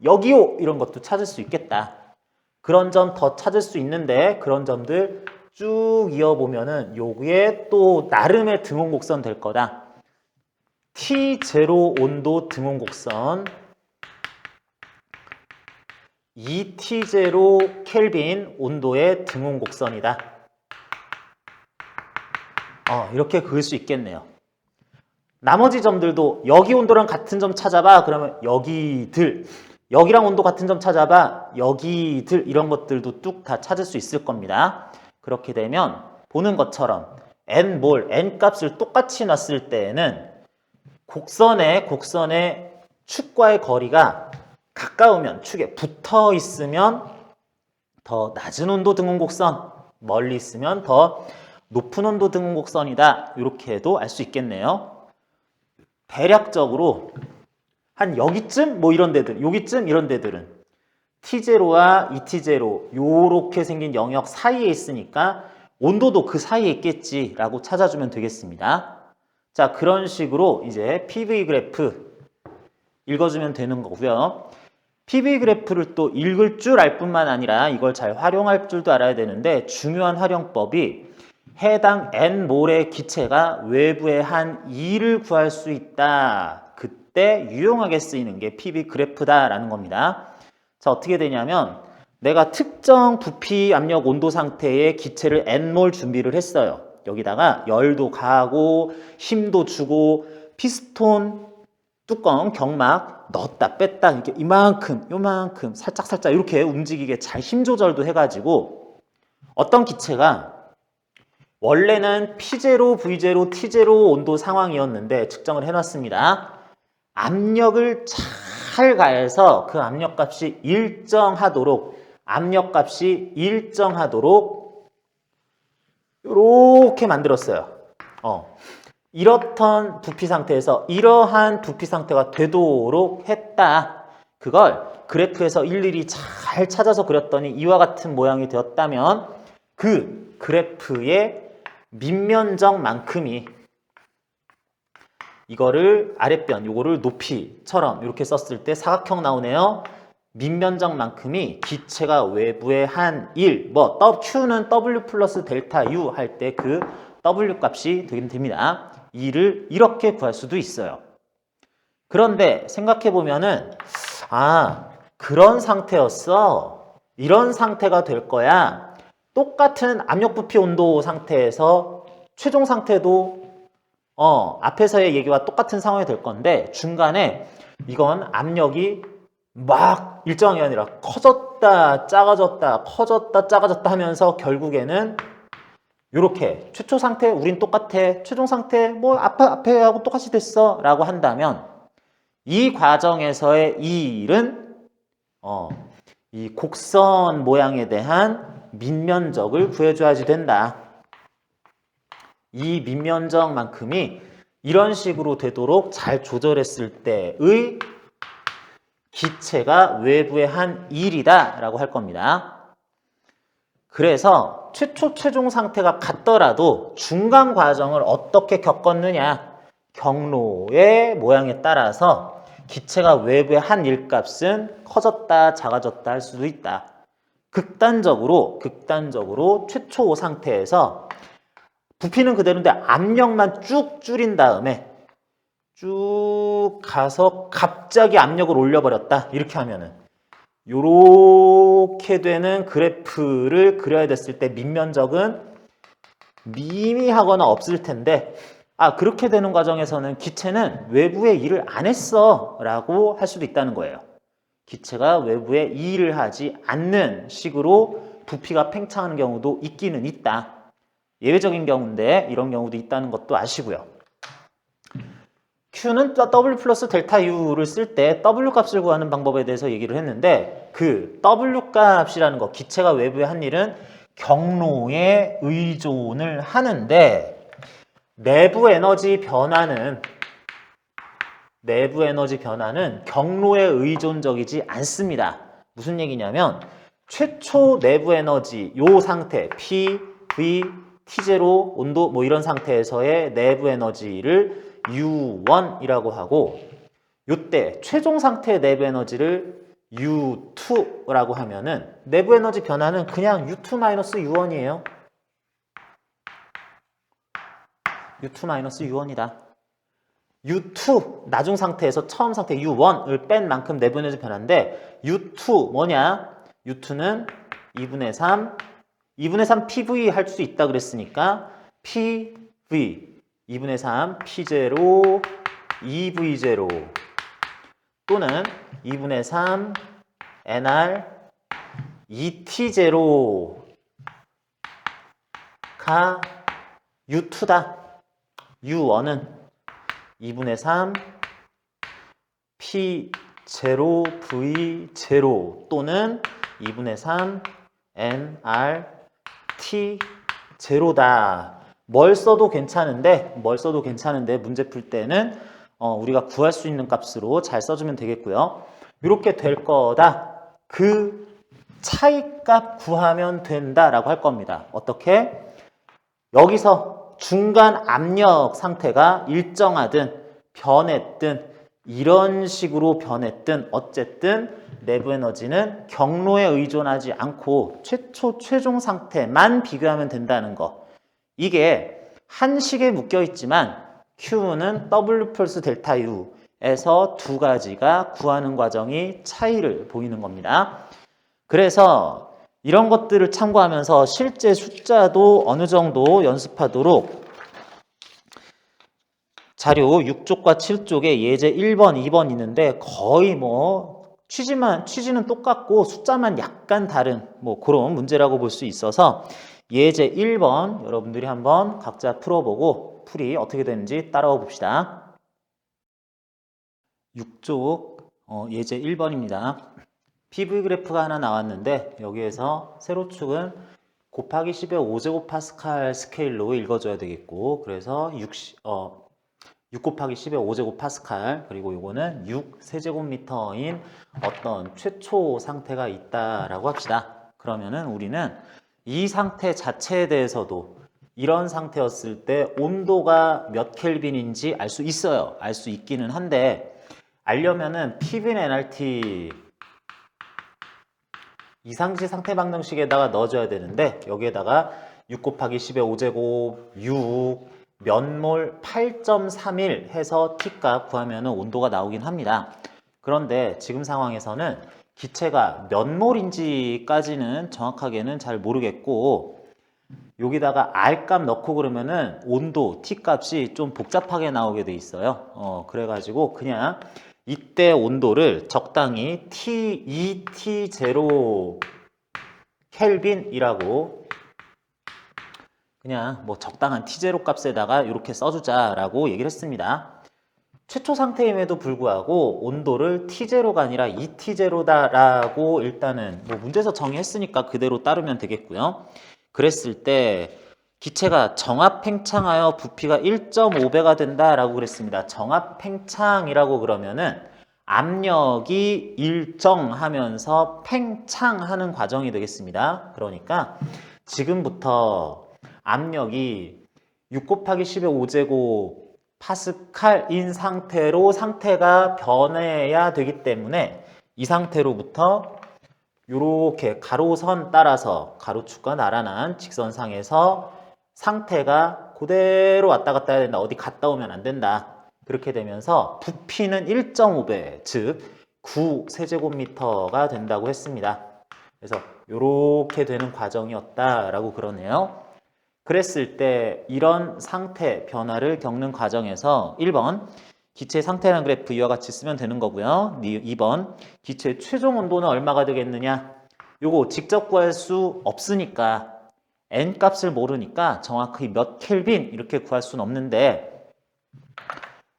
여기요 이런 것도 찾을 수 있겠다. 그런 점 더 찾을 수 있는데 그런 점들 쭉 이어보면은 요게 또 나름의 등온곡선 될 거다. T0 온도 등온곡선 2T0 켈빈 온도의 등온곡선이다. 이렇게 그을 수 있겠네요. 나머지 점들도 여기 온도랑 같은 점 찾아봐. 그러면 여기들. 여기랑 온도 같은 점 찾아봐. 여기들. 이런 것들도 뚝 다 찾을 수 있을 겁니다. 그렇게 되면 보는 것처럼 n몰, n값을 똑같이 놨을 때에는 곡선의 축과의 거리가 가까우면 축에 붙어 있으면 더 낮은 온도 등온곡선, 멀리 있으면 더 높은 온도 등온곡선이다. 이렇게 해도 알 수 있겠네요. 대략적으로 한 여기쯤 뭐 이런 데들, 여기쯤 이런 데들은 T0와 ET0 요렇게 생긴 영역 사이에 있으니까 온도도 그 사이에 있겠지라고 찾아주면 되겠습니다. 자, 그런 식으로 이제 PV 그래프 읽어주면 되는 거고요. PV 그래프를 또 읽을 줄 알 뿐만 아니라 이걸 잘 활용할 줄도 알아야 되는데 중요한 활용법이 해당 N몰의 기체가 외부의 한 E를 구할 수 있다. 그때 유용하게 쓰이는 게 PV 그래프다라는 겁니다. 자, 어떻게 되냐면 내가 특정 부피, 압력, 온도 상태의 기체를 N몰 준비를 했어요. 여기다가 열도 가하고 힘도 주고 피스톤 뚜껑, 경막 넣었다 뺐다 이렇게 이만큼, 요만큼 살짝 이렇게 움직이게 잘 힘 조절도 해가지고 어떤 기체가 원래는 P0, V0, T0 온도 상황이었는데 측정을 해놨습니다. 압력을 잘 가해서 그 압력값이 일정하도록 이렇게 만들었어요. 이렇던 부피 상태에서 이러한 부피 상태가 되도록 했다. 그걸 그래프에서 일일이 잘 찾아서 그렸더니 이와 같은 모양이 되었다면 그 그래프의 밑면적만큼이 이거를 아랫변, 요거를 높이처럼 이렇게 썼을 때 사각형 나오네요. 밑면적만큼이 기체가 외부의 한 1, 뭐 Q는 W 플러스 델타 U 할 때 그 W 값이 되긴 됩니다. 2를 이렇게 구할 수도 있어요. 그런데 생각해보면은 그런 상태였어. 이런 상태가 될 거야. 똑같은 압력 부피 온도 상태에서 최종 상태도 앞에서의 얘기와 똑같은 상황이 될 건데 중간에 이건 압력이 막 일정이 아니라 커졌다 작아졌다 커졌다 작아졌다 하면서 결국에는 이렇게 최초 상태 우린 똑같아 최종 상태 뭐 앞에하고 똑같이 됐어 라고 한다면 이 과정에서의 이 일은 이 곡선 모양에 대한 밑면적을 구해줘야지 된다. 이 밑면적만큼이 이런 식으로 되도록 잘 조절했을 때의 기체가 외부의 한 1이다 라고 할 겁니다. 그래서 최초 최종 상태가 같더라도 중간 과정을 어떻게 겪었느냐 경로의 모양에 따라서 기체가 외부의 한 일값은 커졌다 작아졌다 할 수도 있다. 극단적으로 최초 상태에서 부피는 그대로인데 압력만 쭉 줄인 다음에 쭉 가서 갑자기 압력을 올려버렸다. 이렇게 하면은 요렇게 되는 그래프를 그려야 됐을 때 밑면적은 미미하거나 없을 텐데 그렇게 되는 과정에서는 기체는 외부에 일을 안 했어 라고 할 수도 있다는 거예요. 기체가 외부에 일을 하지 않는 식으로 부피가 팽창하는 경우도 있기는 있다. 예외적인 경우인데 이런 경우도 있다는 것도 아시고요. Q는 W 플러스 델타 U를 쓸 때 W 값을 구하는 방법에 대해서 얘기를 했는데 그 W 값이라는 거, 기체가 외부에 한 일은 경로에 의존을 하는데 내부 에너지 변화는 경로에 의존적이지 않습니다. 무슨 얘기냐면 최초 내부 에너지 요 상태 P, V, T0 온도 뭐 이런 상태에서의 내부 에너지를 U1이라고 하고 요때 최종 상태의 내부 에너지를 U2라고 하면은 내부 에너지 변화는 그냥 U2-U1이에요. U2-U1이다. U2 나중 상태에서 처음 상태 U1을 뺀 만큼 내부 에너지 변화인데 U2 뭐냐? U2는 2분의 3 PV 할 수 있다 그랬으니까 PV 2분의 3 P0 2V0 또는 2분의 3 NR 2T0가 U2다. U1은 2분의 3 P0 V0 또는 2분의 3 NR T0다. 뭘 써도 괜찮은데 문제 풀 때는 우리가 구할 수 있는 값으로 잘 써주면 되겠고요. 이렇게 될 거다. 그 차이값 구하면 된다라고 할 겁니다. 어떻게? 여기서 중간 압력 상태가 일정하든 변했든 이런 식으로 변했든 어쨌든 내부 에너지는 경로에 의존하지 않고 최종 상태만 비교하면 된다는 거. 이게 한 식에 묶여 있지만 Q는 W 플러스 델타 U에서 두 가지가 구하는 과정이 차이를 보이는 겁니다. 그래서 이런 것들을 참고하면서 실제 숫자도 어느 정도 연습하도록 자료 6쪽과 7쪽에 예제 1번, 2번 있는데 거의 뭐 취지는 똑같고 숫자만 약간 다른 뭐 그런 문제라고 볼 수 있어서 예제 1번 여러분들이 한번 각자 풀어보고 풀이 어떻게 되는지 따라와 봅시다. 6쪽 예제 1번입니다. PV 그래프가 하나 나왔는데 여기에서 세로축은 곱하기 10의 5제곱파스칼 스케일로 읽어줘야 되겠고 그래서 6 곱하기 10의 5제곱파스칼 그리고 요거는 6세제곱미터인 어떤 최초 상태가 있다라고 합시다. 그러면은 우리는 이 상태 자체에 대해서도 이런 상태였을 때 온도가 몇 켈빈인지 알 수 있어요. 알 수 있기는 한데 알려면은 PV NRT 이상시 상태 방정식에다가 넣어줘야 되는데 여기에다가 6 곱하기 10의 5제곱 6 면몰 8.31 해서 T값 구하면 온도가 나오긴 합니다. 그런데 지금 상황에서는 기체가 몇 몰인지까지는 정확하게는 잘 모르겠고 여기다가 R값 넣고 그러면은 온도 T값이 좀 복잡하게 나오게 돼 있어요. 그래가지고 그냥 이때 온도를 적당히 T2T0 켈빈이라고 그냥 뭐 적당한 T0 값에다가 이렇게 써주자라고 얘기를 했습니다. 최초 상태임에도 불구하고 온도를 T0가 아니라 ET0다라고 일단은 뭐 문제에서 정의했으니까 그대로 따르면 되겠고요. 그랬을 때 기체가 정압 팽창하여 부피가 1.5배가 된다라고 그랬습니다. 정압 팽창이라고 그러면은 압력이 일정하면서 팽창하는 과정이 되겠습니다. 그러니까 지금부터 압력이 6 곱하기 10의 5제곱 파스칼인 상태로 상태가 변해야 되기 때문에 이 상태로부터 이렇게 가로선 따라서 가로축과 나란한 직선상에서 상태가 그대로 왔다 갔다 해야 된다. 어디 갔다 오면 안 된다. 그렇게 되면서 부피는 1.5배, 즉 9세제곱미터가 된다고 했습니다. 그래서 이렇게 되는 과정이었다라고 그러네요. 그랬을 때 이런 상태 변화를 겪는 과정에서 1번 기체 상태라는 그래프 이와 같이 쓰면 되는 거고요. 2번 기체 최종 온도는 얼마가 되겠느냐? 요거 직접 구할 수 없으니까 N 값을 모르니까 정확히 몇 켈빈 이렇게 구할 수는 없는데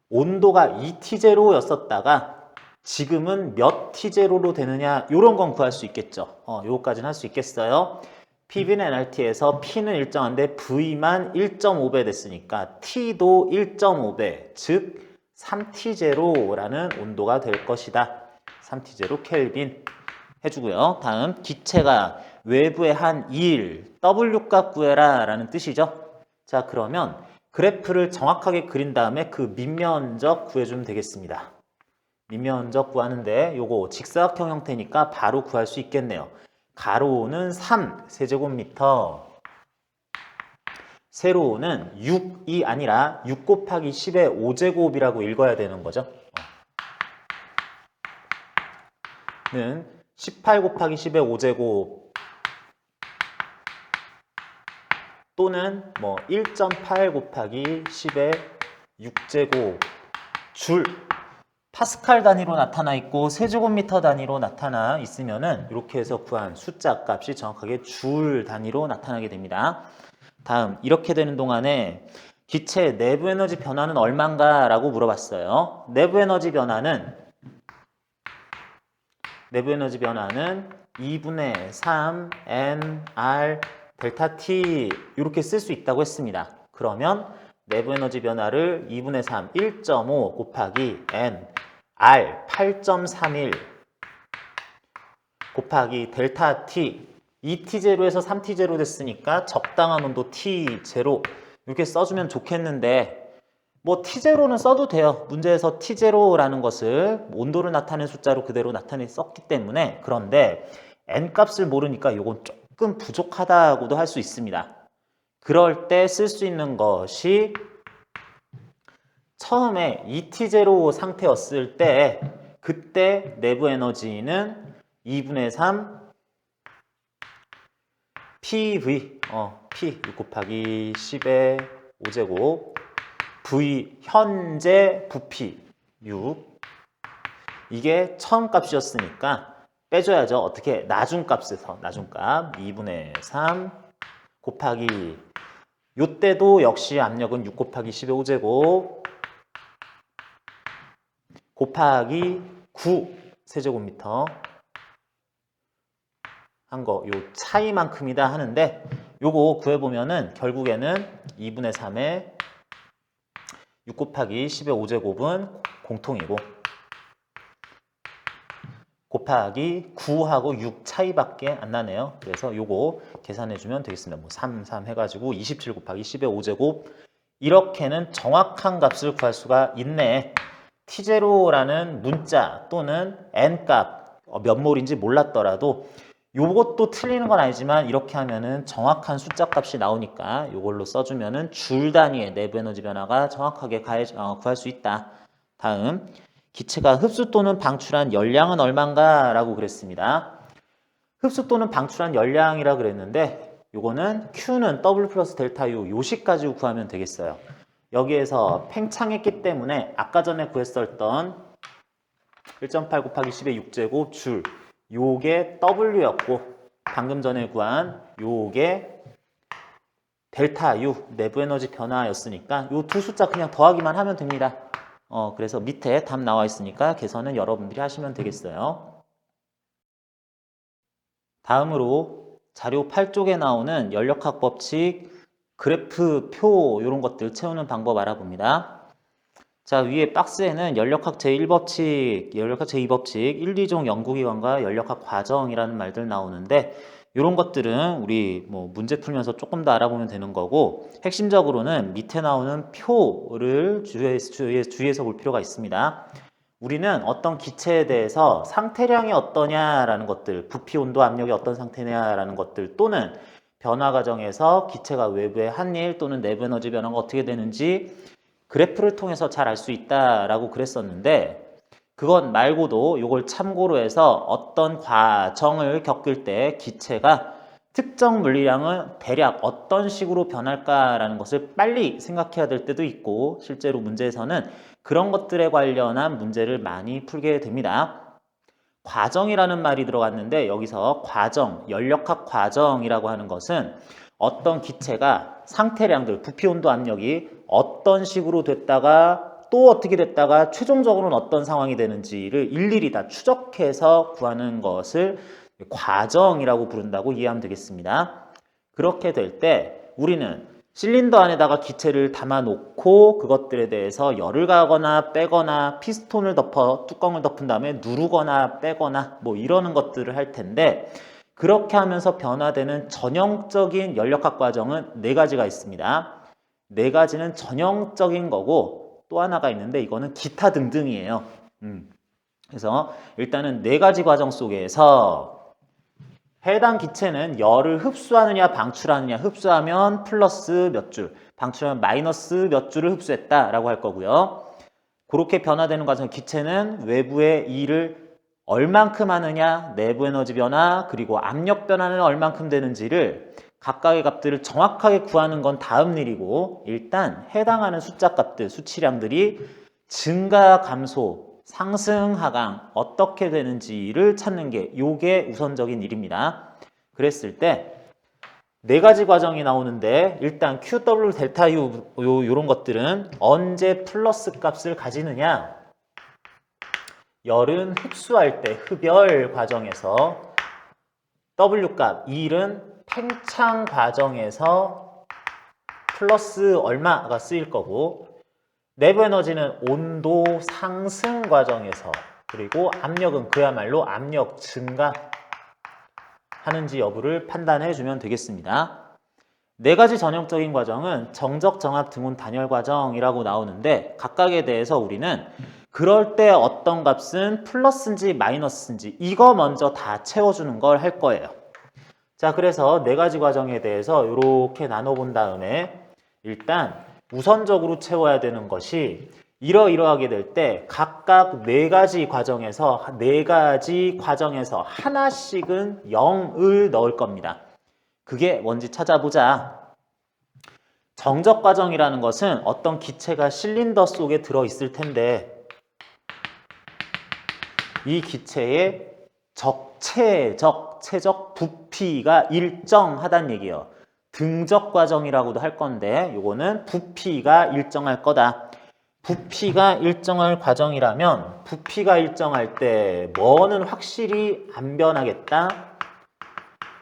온도가 2T0였었다가 지금은 몇 T0로 되느냐 이런 건 구할 수 있겠죠. 요거까지는 할 수 있겠어요. PV는 NRT에서 P는 일정한데 V만 1.5배 됐으니까 T도 1.5배, 즉 3T0라는 온도가 될 것이다. 3T0 켈빈 해주고요. 다음 기체가 외부의 한 2일 W값 구해라 라는 뜻이죠. 자 그러면 그래프를 정확하게 그린 다음에 그 밑면적 구해주면 되겠습니다. 밑면적 구하는데 요거 직사각형 형태니까 바로 구할 수 있겠네요. 가로는 3세제곱미터, 세로는 6이 아니라 6 곱하기 10의 5제곱이라고 읽어야 되는 거죠. 는 18 곱하기 10의 5제곱 또는 뭐 1.8 곱하기 10의 6제곱 줄 파스칼 단위로 나타나 있고 세제곱미터 단위로 나타나 있으면은 이렇게 해서 구한 숫자 값이 정확하게 줄 단위로 나타나게 됩니다. 다음 이렇게 되는 동안에 기체 내부 에너지 변화는 얼마인가 라고 물어봤어요. 내부 에너지 변화는 2분의 3 NR 델타 T 이렇게 쓸 수 있다고 했습니다. 그러면 내부 에너지 변화를 2분의 3, 1.5 곱하기 n, r 8.31 곱하기 델타 t 2t0에서 3t0 됐으니까 적당한 온도 t0 이렇게 써주면 좋겠는데 뭐 t0는 써도 돼요. 문제에서 t0라는 것을 온도를 나타낸 숫자로 그대로 나타냈었기 때문에 그런데 n 값을 모르니까 이건 조금 부족하다고도 할 수 있습니다. 그럴 때 쓸 수 있는 것이 처음에 2t0 상태였을 때 그때 내부 에너지는 2분의 3 PV P 6 곱하기 10의 5제곱 V 현재 부피 6 이게 처음 값이었으니까 빼줘야죠. 어떻게? 나중값에서 나중값 2분의 3 곱하기 요때도 역시 압력은 6 곱하기 10의 5제곱 곱하기 9 세제곱미터 한 거 요 차이만큼이다 하는데 요거 구해보면은 결국에는 2분의 3에 6 곱하기 10의 5제곱은 공통이고 곱하기 9하고 6 차이밖에 안 나네요. 그래서 요거 계산해주면 되겠습니다. 뭐 3, 3 해가지고 27 곱하기 10의 5제곱 이렇게는 정확한 값을 구할 수가 있네. T0라는 문자 또는 N값 몇 몰인지 몰랐더라도 요것도 틀리는 건 아니지만 이렇게 하면은 정확한 숫자 값이 나오니까 요걸로 써주면은 줄 단위의 내부 에너지 변화가 정확하게 구할 수 있다. 다음 기체가 흡수 또는 방출한 열량은 얼마인가 라고 그랬습니다. 흡수 또는 방출한 열량이라 그랬는데 요거는 Q는 W 플러스 델타 U 요식 가지고 구하면 되겠어요. 여기에서 팽창했기 때문에 아까 전에 구했었던 1.8 곱하기 10의 6제곱 줄 요게 W였고 방금 전에 구한 요게 델타 U 내부 에너지 변화였으니까 요 두 숫자 그냥 더하기만 하면 됩니다. 그래서 밑에 답 나와 있으니까 계산은 여러분들이 하시면 되겠어요. 다음으로 자료 8쪽에 나오는 연력학 법칙, 그래프표 이런 것들 채우는 방법 알아봅니다. 자, 위에 박스에는 연력학 제1법칙, 연력학 제2법칙, 1, 2종 연구기관과 연력학 과정이라는 말들 나오는데 이런 것들은 우리 뭐 문제 풀면서 조금 더 알아보면 되는 거고 핵심적으로는 밑에 나오는 표를 주의해서 볼 필요가 있습니다. 우리는 어떤 기체에 대해서 상태량이 어떠냐라는 것들, 부피, 온도, 압력이 어떤 상태냐라는 것들 또는 변화 과정에서 기체가 외부의 한일 또는 내부 에너지 변화가 어떻게 되는지 그래프를 통해서 잘 알 수 있다라고 그랬었는데 그것 말고도 이걸 참고로 해서 어떤 과정을 겪을 때 기체가 특정 물리량은 대략 어떤 식으로 변할까라는 것을 빨리 생각해야 될 때도 있고 실제로 문제에서는 그런 것들에 관련한 문제를 많이 풀게 됩니다. 과정이라는 말이 들어갔는데 여기서 과정, 연력학 과정이라고 하는 것은 어떤 기체가 상태량들, 부피, 온도, 압력이 어떤 식으로 됐다가 또 어떻게 됐다가 최종적으로는 어떤 상황이 되는지를 일일이 다 추적해서 구하는 것을 과정이라고 부른다고 이해하면 되겠습니다. 그렇게 될 때 우리는 실린더 안에다가 기체를 담아놓고 그것들에 대해서 열을 가거나 빼거나 피스톤을 덮어 뚜껑을 덮은 다음에 누르거나 빼거나 뭐 이러는 것들을 할 텐데 그렇게 하면서 변화되는 전형적인 연력학 과정은 4가지가 있습니다. 4가지는 전형적인 거고 또 하나가 있는데 이거는 기타 등등이에요. 그래서 일단은 4가지 과정 속에서 해당 기체는 열을 흡수하느냐 방출하느냐 흡수하면 플러스 몇 줄, 방출하면 마이너스 몇 줄을 흡수했다라고 할 거고요. 그렇게 변화되는 과정 기체는 외부의 일을 얼만큼 하느냐, 내부 에너지 변화, 그리고 압력 변화는 얼만큼 되는지를 각각의 값들을 정확하게 구하는 건 다음 일이고 일단 해당하는 숫자 값들, 수치량들이 증가, 감소, 상승, 하강 어떻게 되는지를 찾는 게 요게 우선적인 일입니다. 그랬을 때 4가지 과정이 나오는데 일단 QW, 델타 U 요런 것들은 언제 플러스 값을 가지느냐 열은 흡수할 때 흡열 과정에서 W 값, 일은 팽창 과정에서 플러스 얼마가 쓰일 거고, 내부 에너지는 온도 상승 과정에서, 그리고 압력은 그야말로 압력 증가 하는지 여부를 판단해 주면 되겠습니다. 네 가지 전형적인 과정은 정적, 정압, 등온, 단열 과정이라고 나오는데, 각각에 대해서 우리는 그럴 때 어떤 값은 플러스인지 마이너스인지 이거 먼저 다 채워주는 걸 할 거예요. 자, 그래서 네 가지 과정에 대해서 이렇게 나눠본 다음에 일단 우선적으로 채워야 되는 것이 이러이러하게 될 때 각각 네 가지 과정에서 하나씩은 0을 넣을 겁니다. 그게 뭔지 찾아보자. 정적 과정이라는 것은 어떤 기체가 실린더 속에 들어있을 텐데, 이 기체의 최적 부피가 일정하다는 얘기예요. 등적 과정이라고도 할 건데, 요거는 부피가 일정할 거다. 부피가 일정할 과정이라면 부피가 일정할 때 뭐는 확실히 안 변하겠다.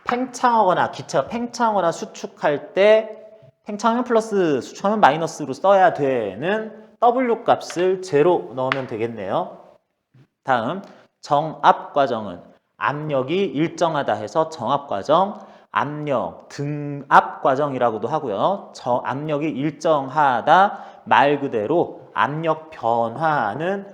팽창하거나 기체가 팽창하거나 수축할 때, 팽창하면 플러스, 수축하면 마이너스로 써야 되는 W 값을 제로 넣으면 되겠네요. 다음 정압 과정은 압력이 일정하다 해서 정압 과정, 압력, 등압 과정이라고도 하고요. 압력이 일정하다 말 그대로 압력 변화는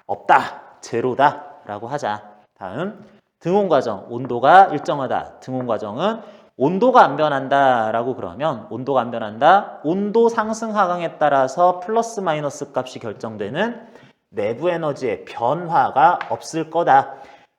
없다, 제로다 라고 하자. 다음 등온 과정, 온도가 일정하다. 등온 과정은 온도가 안 변한다 라고 그러면 온도가 안 변한다. 온도 상승 하강에 따라서 플러스 마이너스 값이 결정되는 내부 에너지의 변화가 없을 거다.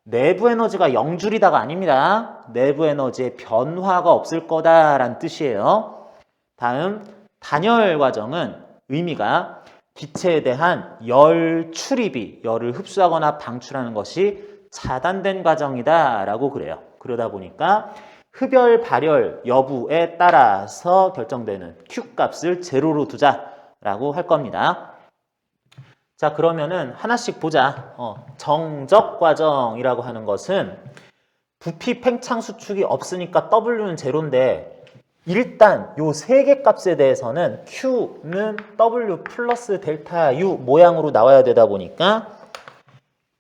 내부 에너지가 0줄이다가 아닙니다. 내부 에너지의 변화가 없을 거다라는 뜻이에요. 다음 단열 과정은 의미가 기체에 대한 열 출입이, 열을 흡수하거나 방출하는 것이 차단된 과정이다 라고 그래요. 그러다 보니까 흡열, 발열 여부에 따라서 결정되는 Q 값을 제로로 두자라고 할 겁니다. 자, 그러면은 하나씩 보자. 정적 과정이라고 하는 것은 부피 팽창 수축이 없으니까 W는 제로인데, 일단 요 세 개 값에 대해서는 Q는 W 플러스 델타 U 모양으로 나와야 되다 보니까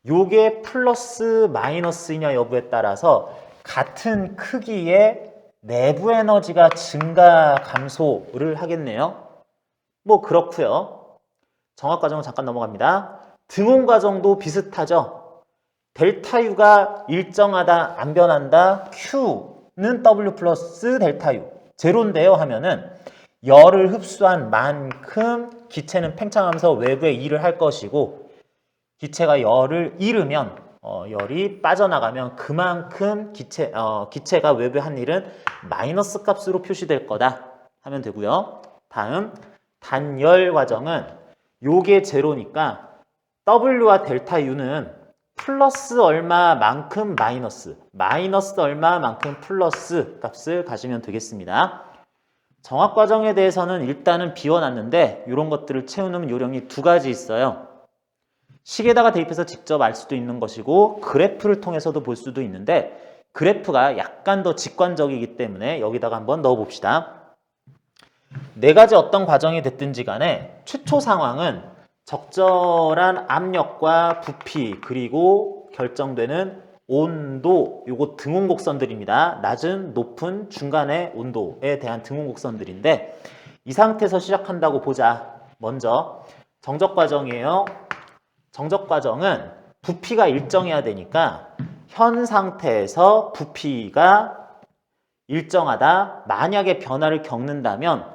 요게 플러스 마이너스이냐 여부에 따라서 같은 크기의 내부 에너지가 증가 감소를 하겠네요. 뭐 그렇고요. 정압 과정은 잠깐 넘어갑니다. 등온 과정도 비슷하죠. 델타 U가 일정하다, 안 변한다. Q는 W 플러스 델타 U. 제로인데요 하면은 열을 흡수한 만큼 기체는 팽창하면서 외부에 일을 할 것이고, 기체가 열을 잃으면 열이 빠져나가면 그만큼 기체가 외부에 한 일은 마이너스 값으로 표시될 거다 하면 되고요. 다음 단열 과정은 요게 제로니까 W와 델타 U는 플러스 얼마만큼 마이너스 얼마만큼 플러스 값을 가지면 되겠습니다. 정압 과정에 대해서는 일단은 비워놨는데 이런 것들을 채우는 요령이 두 가지 있어요. 식에다가 대입해서 직접 알 수도 있는 것이고 그래프를 통해서도 볼 수도 있는데, 그래프가 약간 더 직관적이기 때문에 여기다가 한번 넣어봅시다. 네 가지 어떤 과정이 됐든지 간에 최초 상황은 적절한 압력과 부피 그리고 결정되는 온도, 요거 등온 곡선들입니다. 낮은, 높은, 중간의 온도에 대한 등온 곡선들인데, 이 상태에서 시작한다고 보자. 먼저 정적 과정이에요. 정적 과정은 부피가 일정해야 되니까 현 상태에서 부피가 일정하다. 만약에 변화를 겪는다면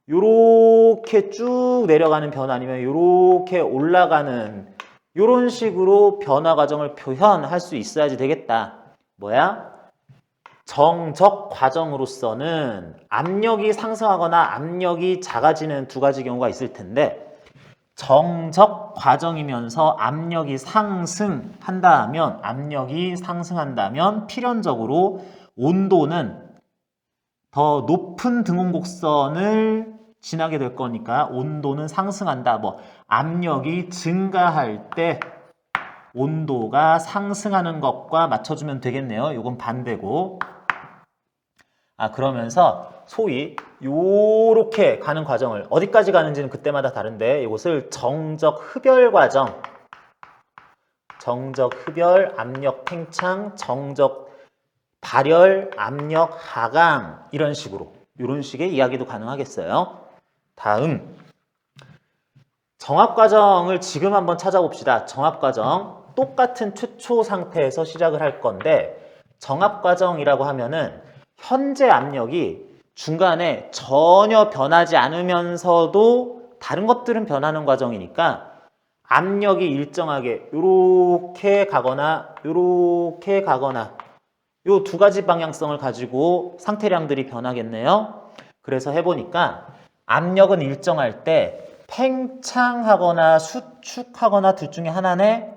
요렇게 쭉 내려가는 변화 아니면 요렇게 올라가는 요런 식으로 변화 과정을 표현할 수 있어야지 되겠다. 뭐야? 정적 과정으로서는 압력이 상승하거나 압력이 작아지는 두 가지 경우가 있을 텐데, 정적 과정이면서 압력이 상승한다면 필연적으로 온도는 더 높은 등온 곡선을 지나게 될 거니까 온도는 상승한다. 압력이 증가할 때 온도가 상승하는 것과 맞춰주면 되겠네요. 이건 반대고. 그러면서 소위 요렇게 가는 과정을 어디까지 가는지는 그때마다 다른데 이것을 정적 흡열 과정, 정적 흡열, 압력 팽창, 정적 발열, 압력 하강 이런 식으로 이런 식의 이야기도 가능하겠어요. 다음 정압 과정을 지금 한번 찾아봅시다. 정압 과정 똑같은 최초 상태에서 시작을 할 건데 정압 과정이라고 하면은 현재 압력이 중간에 전혀 변하지 않으면서도 다른 것들은 변하는 과정이니까 압력이 일정하게 요렇게 가거나 요렇게 가거나 요 두 가지 방향성을 가지고 상태량들이 변하겠네요. 그래서 해보니까 압력은 일정할 때 팽창하거나 수축하거나 둘 중에 하나네.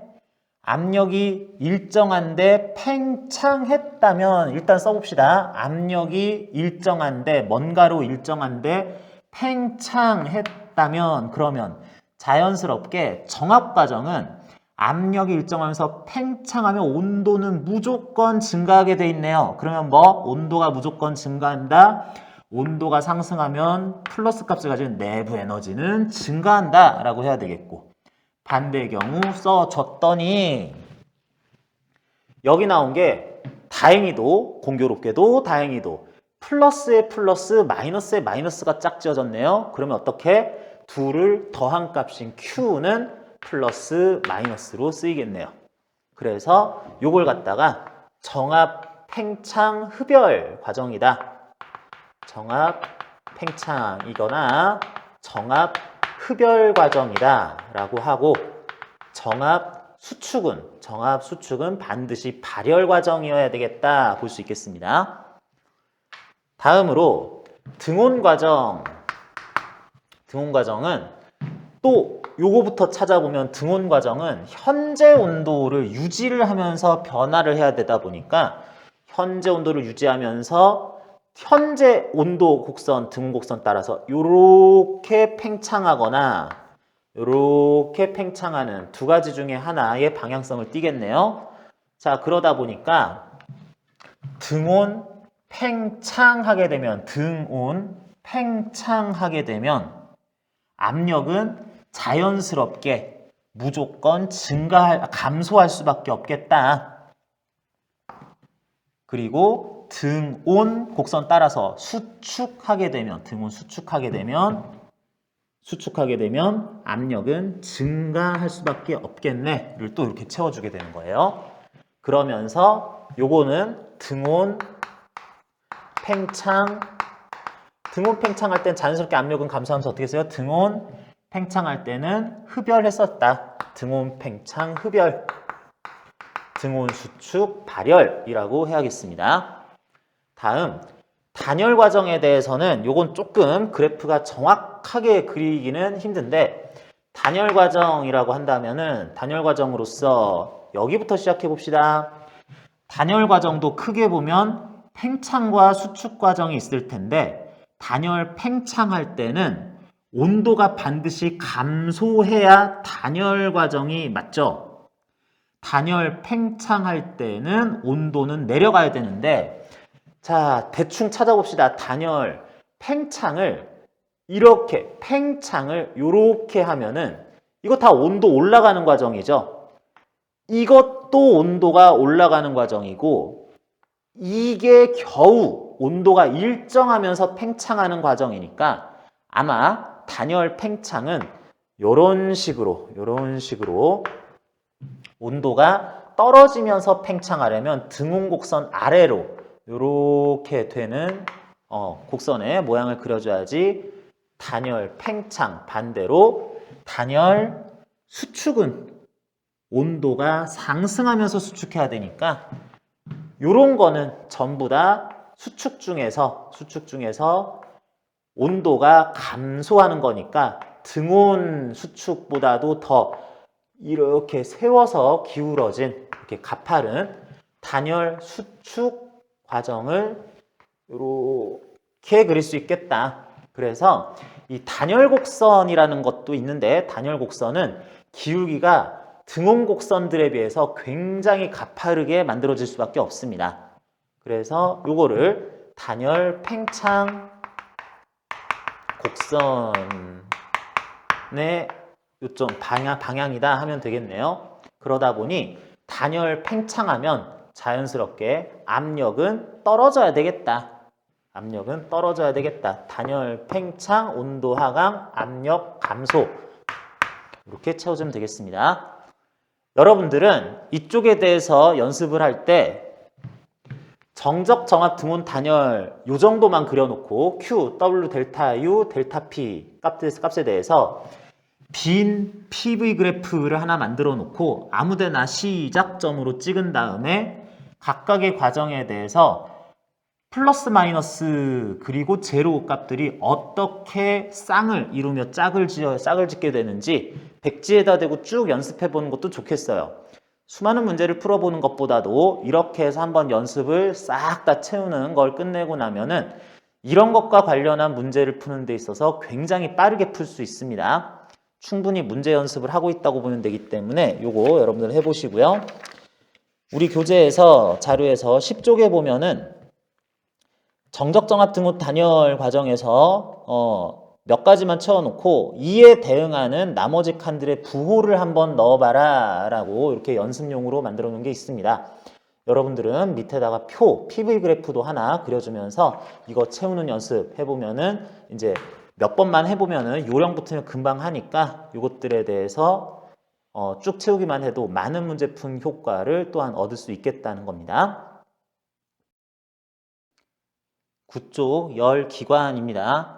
압력이 일정한데 팽창했다면 일단 써봅시다. 압력이 일정한데 뭔가로 일정한데 팽창했다면 그러면 자연스럽게 정압 과정은 압력이 일정하면서 팽창하면 온도는 무조건 증가하게 돼 있네요. 그러면 뭐? 온도가 무조건 증가한다. 온도가 상승하면 플러스 값을 가진 내부 에너지는 증가한다 라고 해야 되겠고 반대의 경우 써줬더니 여기 나온 게 다행히도 공교롭게도 다행히도 플러스에 플러스 마이너스에 마이너스가 짝지어졌네요. 그러면 어떻게? 둘을 더한 값인 Q는 플러스 마이너스로 쓰이겠네요. 그래서 요걸 갖다가 정압 팽창 흡열 과정이다. 정압 팽창이거나 정압 흡열 과정이다 라고 하고 정압 수축은 반드시 발열 과정이어야 되겠다 볼 수 있겠습니다. 다음으로 등온 과정은 또 요거부터 찾아보면 등온 과정은 현재 온도를 유지를 하면서 변화를 해야 되다 보니까 현재 온도를 유지하면서 현재 온도 곡선, 등온 곡선 따라서 요렇게 팽창하거나 요렇게 팽창하는 두 가지 중에 하나의 방향성을 띠겠네요. 자, 그러다 보니까 등온 팽창하게 되면 압력은 자연스럽게 무조건 감소할 수밖에 없겠다. 그리고 등온 곡선 따라서 등온 수축하게 되면 압력은 증가할 수밖에 없겠네를 또 이렇게 채워주게 되는 거예요. 그러면서 요거는 등온 팽창할 땐 자연스럽게 압력은 감소하면서 어떻게 써요? 등온 팽창할 때는 흡열했었다. 등온 팽창 흡열, 등온 수축 발열이라고 해야겠습니다. 다음 단열 과정에 대해서는 요건 조금 그래프가 정확하게 그리기는 힘든데 단열 과정이라고 한다면은 단열 과정으로서 여기부터 시작해 봅시다. 단열 과정도 크게 보면 팽창과 수축 과정이 있을 텐데 단열 팽창할 때는 온도가 반드시 감소해야 단열 과정이 맞죠? 단열 팽창할 때는 온도는 내려가야 되는데 자, 대충 찾아봅시다. 단열 팽창을 이렇게 하면은 이거 다 온도 올라가는 과정이죠. 이것도 온도가 올라가는 과정이고 이게 겨우 온도가 일정하면서 팽창하는 과정이니까 아마 단열 팽창은 요런 식으로 온도가 떨어지면서 팽창하려면 등온 곡선 아래로 요렇게 되는 곡선의 모양을 그려줘야지 단열 팽창 반대로 단열 수축은 온도가 상승하면서 수축해야 되니까 요런 거는 전부 다 수축 중에서 온도가 감소하는 거니까 등온 수축보다도 더 이렇게 세워서 기울어진 이렇게 가파른 단열 수축 과정을 이렇게 그릴 수 있겠다. 그래서 이 단열 곡선이라는 것도 있는데 단열 곡선은 기울기가 등온 곡선들에 비해서 굉장히 가파르게 만들어질 수밖에 없습니다. 그래서 요거를 단열 팽창 곡선의 요점 방향이다 하면 되겠네요. 그러다 보니 단열 팽창하면 자연스럽게 압력은 떨어져야 되겠다. 압력은 떨어져야 되겠다. 단열 팽창, 온도 하강, 압력 감소. 이렇게 채워주면 되겠습니다. 여러분들은 이쪽에 대해서 연습을 할 때 정적, 정압, 등온, 단열 요 정도만 그려놓고 Q, W, 델타 U, 델타 P 값에 대해서 빈 PV 그래프를 하나 만들어 놓고 아무데나 시작점으로 찍은 다음에 각각의 과정에 대해서 플러스 마이너스 그리고 제로 값들이 어떻게 쌍을 이루며 짝을 짓게 되는지 백지에다 대고 쭉 연습해 보는 것도 좋겠어요. 수많은 문제를 풀어보는 것보다도 이렇게 해서 한번 연습을 싹 다 채우는 걸 끝내고 나면은 이런 것과 관련한 문제를 푸는 데 있어서 굉장히 빠르게 풀 수 있습니다. 충분히 문제 연습을 하고 있다고 보면 되기 때문에 요거 여러분들 해보시고요. 우리 교재에서 자료에서 10쪽에 보면은 정적, 정압, 등호, 단열 과정에서 몇 가지만 채워놓고 이에 대응하는 나머지 칸들의 부호를 한번 넣어봐라 라고 이렇게 연습용으로 만들어 놓은 게 있습니다. 여러분들은 밑에다가 PV 그래프도 하나 그려주면서 이거 채우는 연습 해보면은 이제 몇 번만 해보면은 요령 붙으면 금방 하니까 이것들에 대해서 쭉 채우기만 해도 많은 문제 푼 효과를 또한 얻을 수 있겠다는 겁니다. 9쪽 열기관입니다.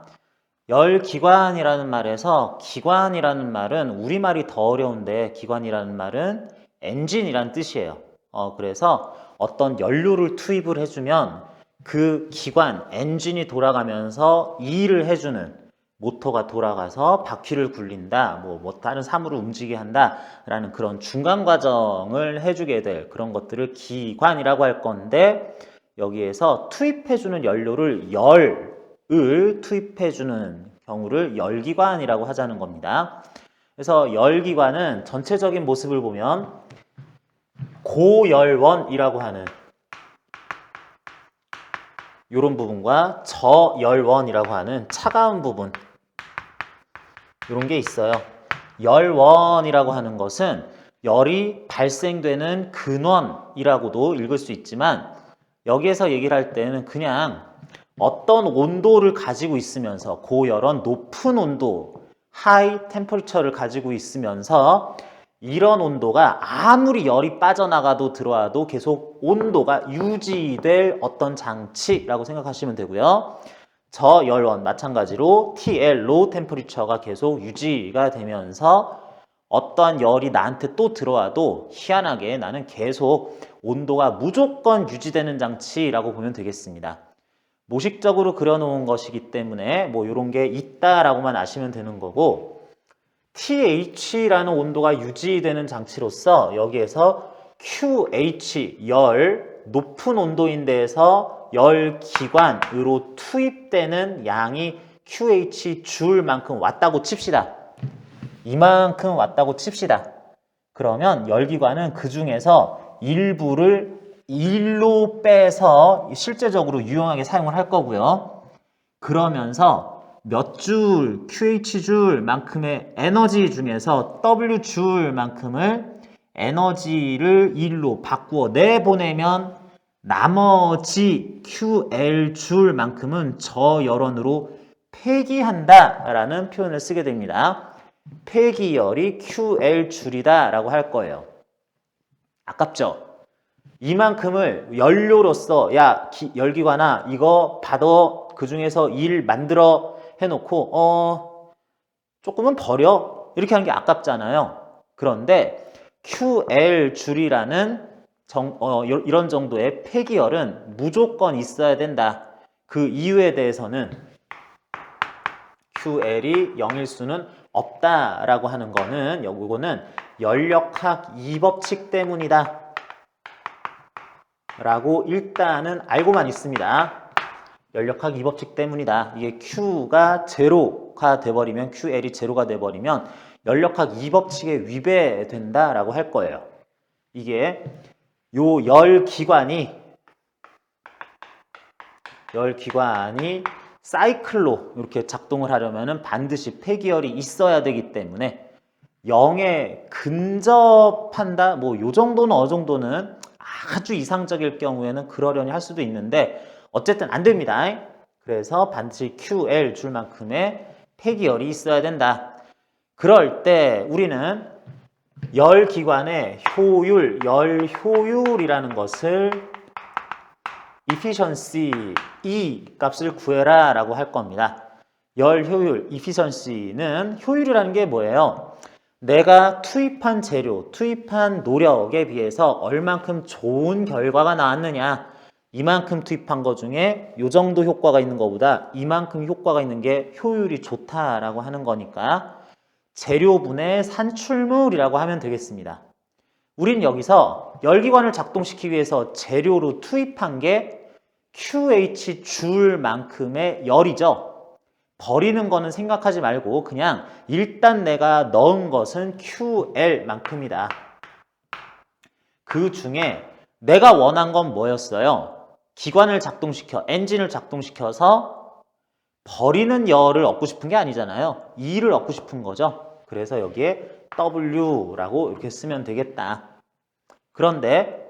열기관이라는 말에서 기관이라는 말은 우리말이 더 어려운데 기관이라는 말은 엔진이란 뜻이에요. 그래서 어떤 연료를 투입을 해주면 그 기관, 엔진이 돌아가면서 이 일을 해주는 모터가 돌아가서 바퀴를 굴린다, 뭐 다른 사물을 움직이게 한다라는 그런 중간 과정을 해주게 될 그런 것들을 기관이라고 할 건데 여기에서 투입해주는 연료를 열을 투입해주는 경우를 열기관이라고 하자는 겁니다. 그래서 열기관은 전체적인 모습을 보면 고열원이라고 하는 이런 부분과 저열원이라고 하는 차가운 부분 이런 게 있어요. 열원이라고 하는 것은 열이 발생되는 근원이라고도 읽을 수 있지만 여기에서 얘기를 할 때는 그냥 어떤 온도를 가지고 있으면서 고열원, 높은 온도, 하이 템퍼리처를 가지고 있으면서 이런 온도가 아무리 열이 빠져나가도 들어와도 계속 온도가 유지될 어떤 장치라고 생각하시면 되고요. 저열원 마찬가지로 TL, low temperature가 계속 유지가 되면서 어떠한 열이 나한테 또 들어와도 희한하게 나는 계속 온도가 무조건 유지되는 장치라고 보면 되겠습니다. 모식적으로 그려놓은 것이기 때문에 뭐 이런 게 있다라고만 아시면 되는 거고 TH라는 온도가 유지되는 장치로서 여기에서 QH, 열, 높은 온도인 데에서 열기관으로 투입되는 양이 QH 줄만큼 왔다고 칩시다. 이만큼 왔다고 칩시다. 그러면 열기관은 그 중에서 일부를 일로 빼서 실제적으로 유용하게 사용을 할 거고요. 그러면서 몇 줄, QH 줄만큼의 에너지 중에서 W 줄만큼을 에너지를 일로 바꾸어 내보내면 나머지 QL 줄만큼은 저열원으로 폐기한다라는 표현을 쓰게 됩니다. 폐기열이 QL 줄이다 라고 할 거예요. 아깝죠? 이만큼을 연료로서 야 열기관아 이거 받아 그 중에서 일 만들어 해놓고 조금은 버려 이렇게 하는 게 아깝잖아요. 그런데 QL 줄이라는 이런 정도의 폐기열은 무조건 있어야 된다. 그 이유에 대해서는 QL이 0일 수는 없다라고 하는 거는 이거는 연력학 2법칙 때문이다 라고 일단은 알고만 있습니다. 연력학 2법칙 때문이다. 이게 Q가 제로가 돼버리면 QL이 제로가 돼버리면 연력학 2법칙에 위배된다 라고 할 거예요. 이게 요 열기관이 사이클로 이렇게 작동을 하려면 반드시 폐기열이 있어야 되기 때문에 0에 근접한다? 뭐 요 정도는 어느 정도는 아주 이상적일 경우에는 그러려니 할 수도 있는데 어쨌든 안 됩니다. 그래서 반드시 QL 줄만큼의 폐기열이 있어야 된다. 그럴 때 우리는 열 기관의 효율, 열 효율이라는 것을 efficiency E 값을 구해라 라고 할 겁니다. 열 효율, efficiency는 효율이라는 게 뭐예요? 내가 투입한 재료, 투입한 노력에 비해서 얼만큼 좋은 결과가 나왔느냐, 이만큼 투입한 것 중에 이 정도 효과가 있는 것보다 이만큼 효과가 있는 게 효율이 좋다라고 하는 거니까 재료분의 산출물이라고 하면 되겠습니다. 우린 여기서 열기관을 작동시키기 위해서 재료로 투입한 게 QH 줄만큼의 열이죠. 버리는 거는 생각하지 말고 그냥 일단 내가 넣은 것은 QL만큼이다. 그 중에 내가 원한 건 뭐였어요? 기관을 작동시켜, 엔진을 작동시켜서 버리는 열을 얻고 싶은 게 아니잖아요. E를 얻고 싶은 거죠. 그래서 여기에 W라고 이렇게 쓰면 되겠다. 그런데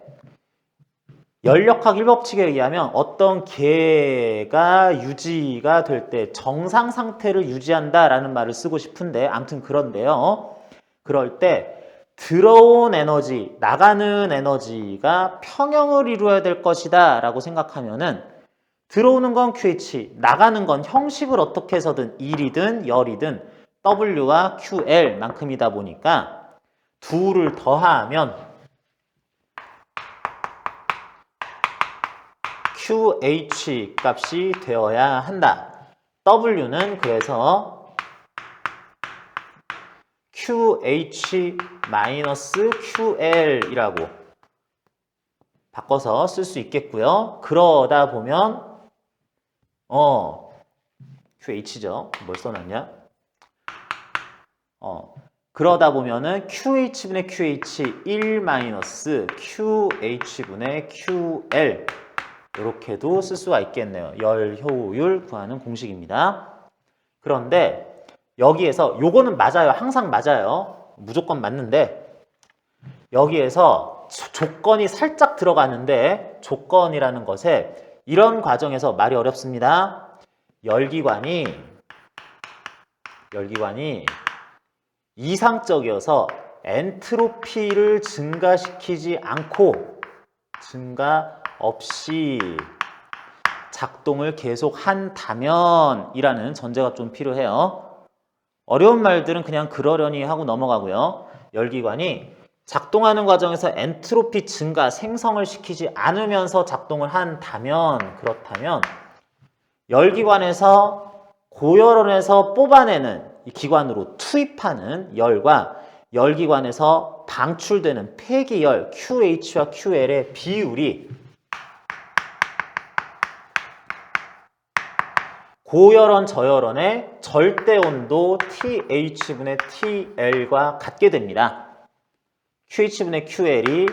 연력학 1법칙에 의하면 어떤 계가 유지가 될 때 정상 상태를 유지한다라는 말을 쓰고 싶은데 아무튼 그런데요. 그럴 때 들어온 에너지, 나가는 에너지가 평형을 이루어야 될 것이다 라고 생각하면은 들어오는 건 QH, 나가는 건 형식을 어떻게 해서든 1이든 열이든 W와 QL만큼이다 보니까 둘을 더하면 QH 값이 되어야 한다. W는 그래서 QH-QL이라고 바꿔서 쓸 수 있겠고요. 그러다 보면 QH죠. 뭘 써놨냐? 그러다 보면은 QH분의 QH 1 마이너스 QH분의 QL 이렇게도 쓸 수가 있겠네요. 열 효율 구하는 공식입니다. 그런데 여기에서 요거는 맞아요. 항상 맞아요. 무조건 맞는데 여기에서 조건이 살짝 들어가는데 조건이라는 것에 이런 과정에서 말이 어렵습니다. 열기관이 이상적이어서 엔트로피를 증가시키지 않고 증가 없이 작동을 계속 한다면 이라는 전제가 좀 필요해요. 어려운 말들은 그냥 그러려니 하고 넘어가고요. 열기관이 작동하는 과정에서 엔트로피 증가, 생성을 시키지 않으면서 작동을 한다면 그렇다면 열기관에서 고열원에서 뽑아내는 이 기관으로 투입하는 열과 열기관에서 방출되는 폐기열 QH와 QL의 비율이 고열원, 저열원의 절대온도 TH분의 TL과 같게 됩니다. QH분의 QL이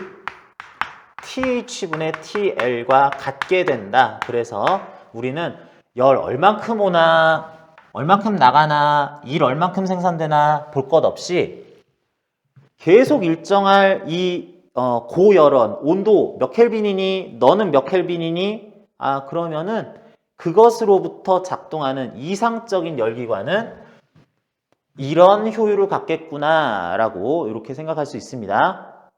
TH분의 TL과 같게 된다. 그래서 우리는 열 얼만큼 오나, 얼만큼 나가나, 일 얼만큼 생산되나 볼 것 없이 계속 일정할 이 고열원, 온도 몇 켈빈이니, 너는 몇 켈빈이니, 그러면은 그것으로부터 작동하는 이상적인 열기관은 이런 효율을 갖겠구나 라고 이렇게 생각할 수 있습니다.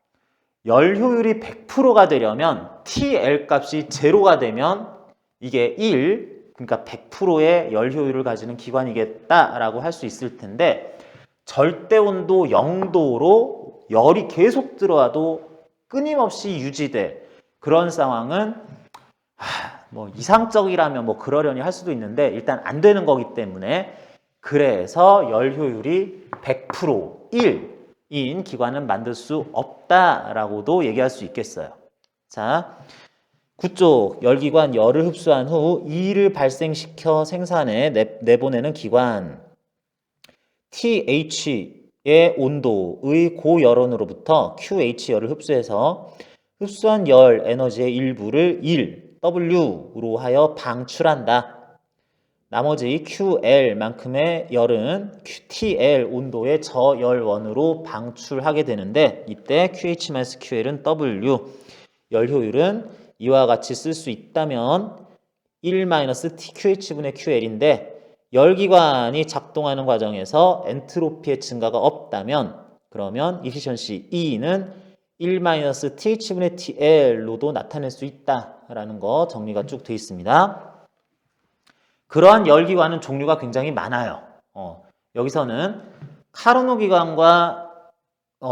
열 효율이 100%가 되려면 TL 값이 제로가 되면 이게 1, 그러니까 100%의 열 효율을 가지는 기관이겠다라고 할 수 있을 텐데 절대 온도 0도로 열이 계속 들어와도 끊임없이 유지될 그런 상황은 뭐 이상적이라면 뭐 그러려니 할 수도 있는데 일단 안 되는 거기 때문에 그래서 열 효율이 100% 1인 기관은 만들 수 없다라고도 얘기할 수 있겠어요. 자, 9쪽 열기관 열을 흡수한 후 E를 발생시켜 생산해 내보내는 기관 TH의 온도의 고열원으로부터 QH 열을 흡수해서 흡수한 열 에너지의 일부를 1 W로 하여 방출한다. 나머지 QL만큼의 열은 TL 온도의 저열원으로 방출하게 되는데 이때 QH-QL은 W, 열 효율은 이와 같이 쓸 수 있다면 1-TQH분의 QL인데 열기관이 작동하는 과정에서 엔트로피의 증가가 없다면 그러면 efficiency E는 1-TH분의 TL로도 나타낼 수 있다라는 거 정리가 쭉 되어 있습니다. 그러한 열기관은 종류가 굉장히 많아요. 여기서는 카르노 기관과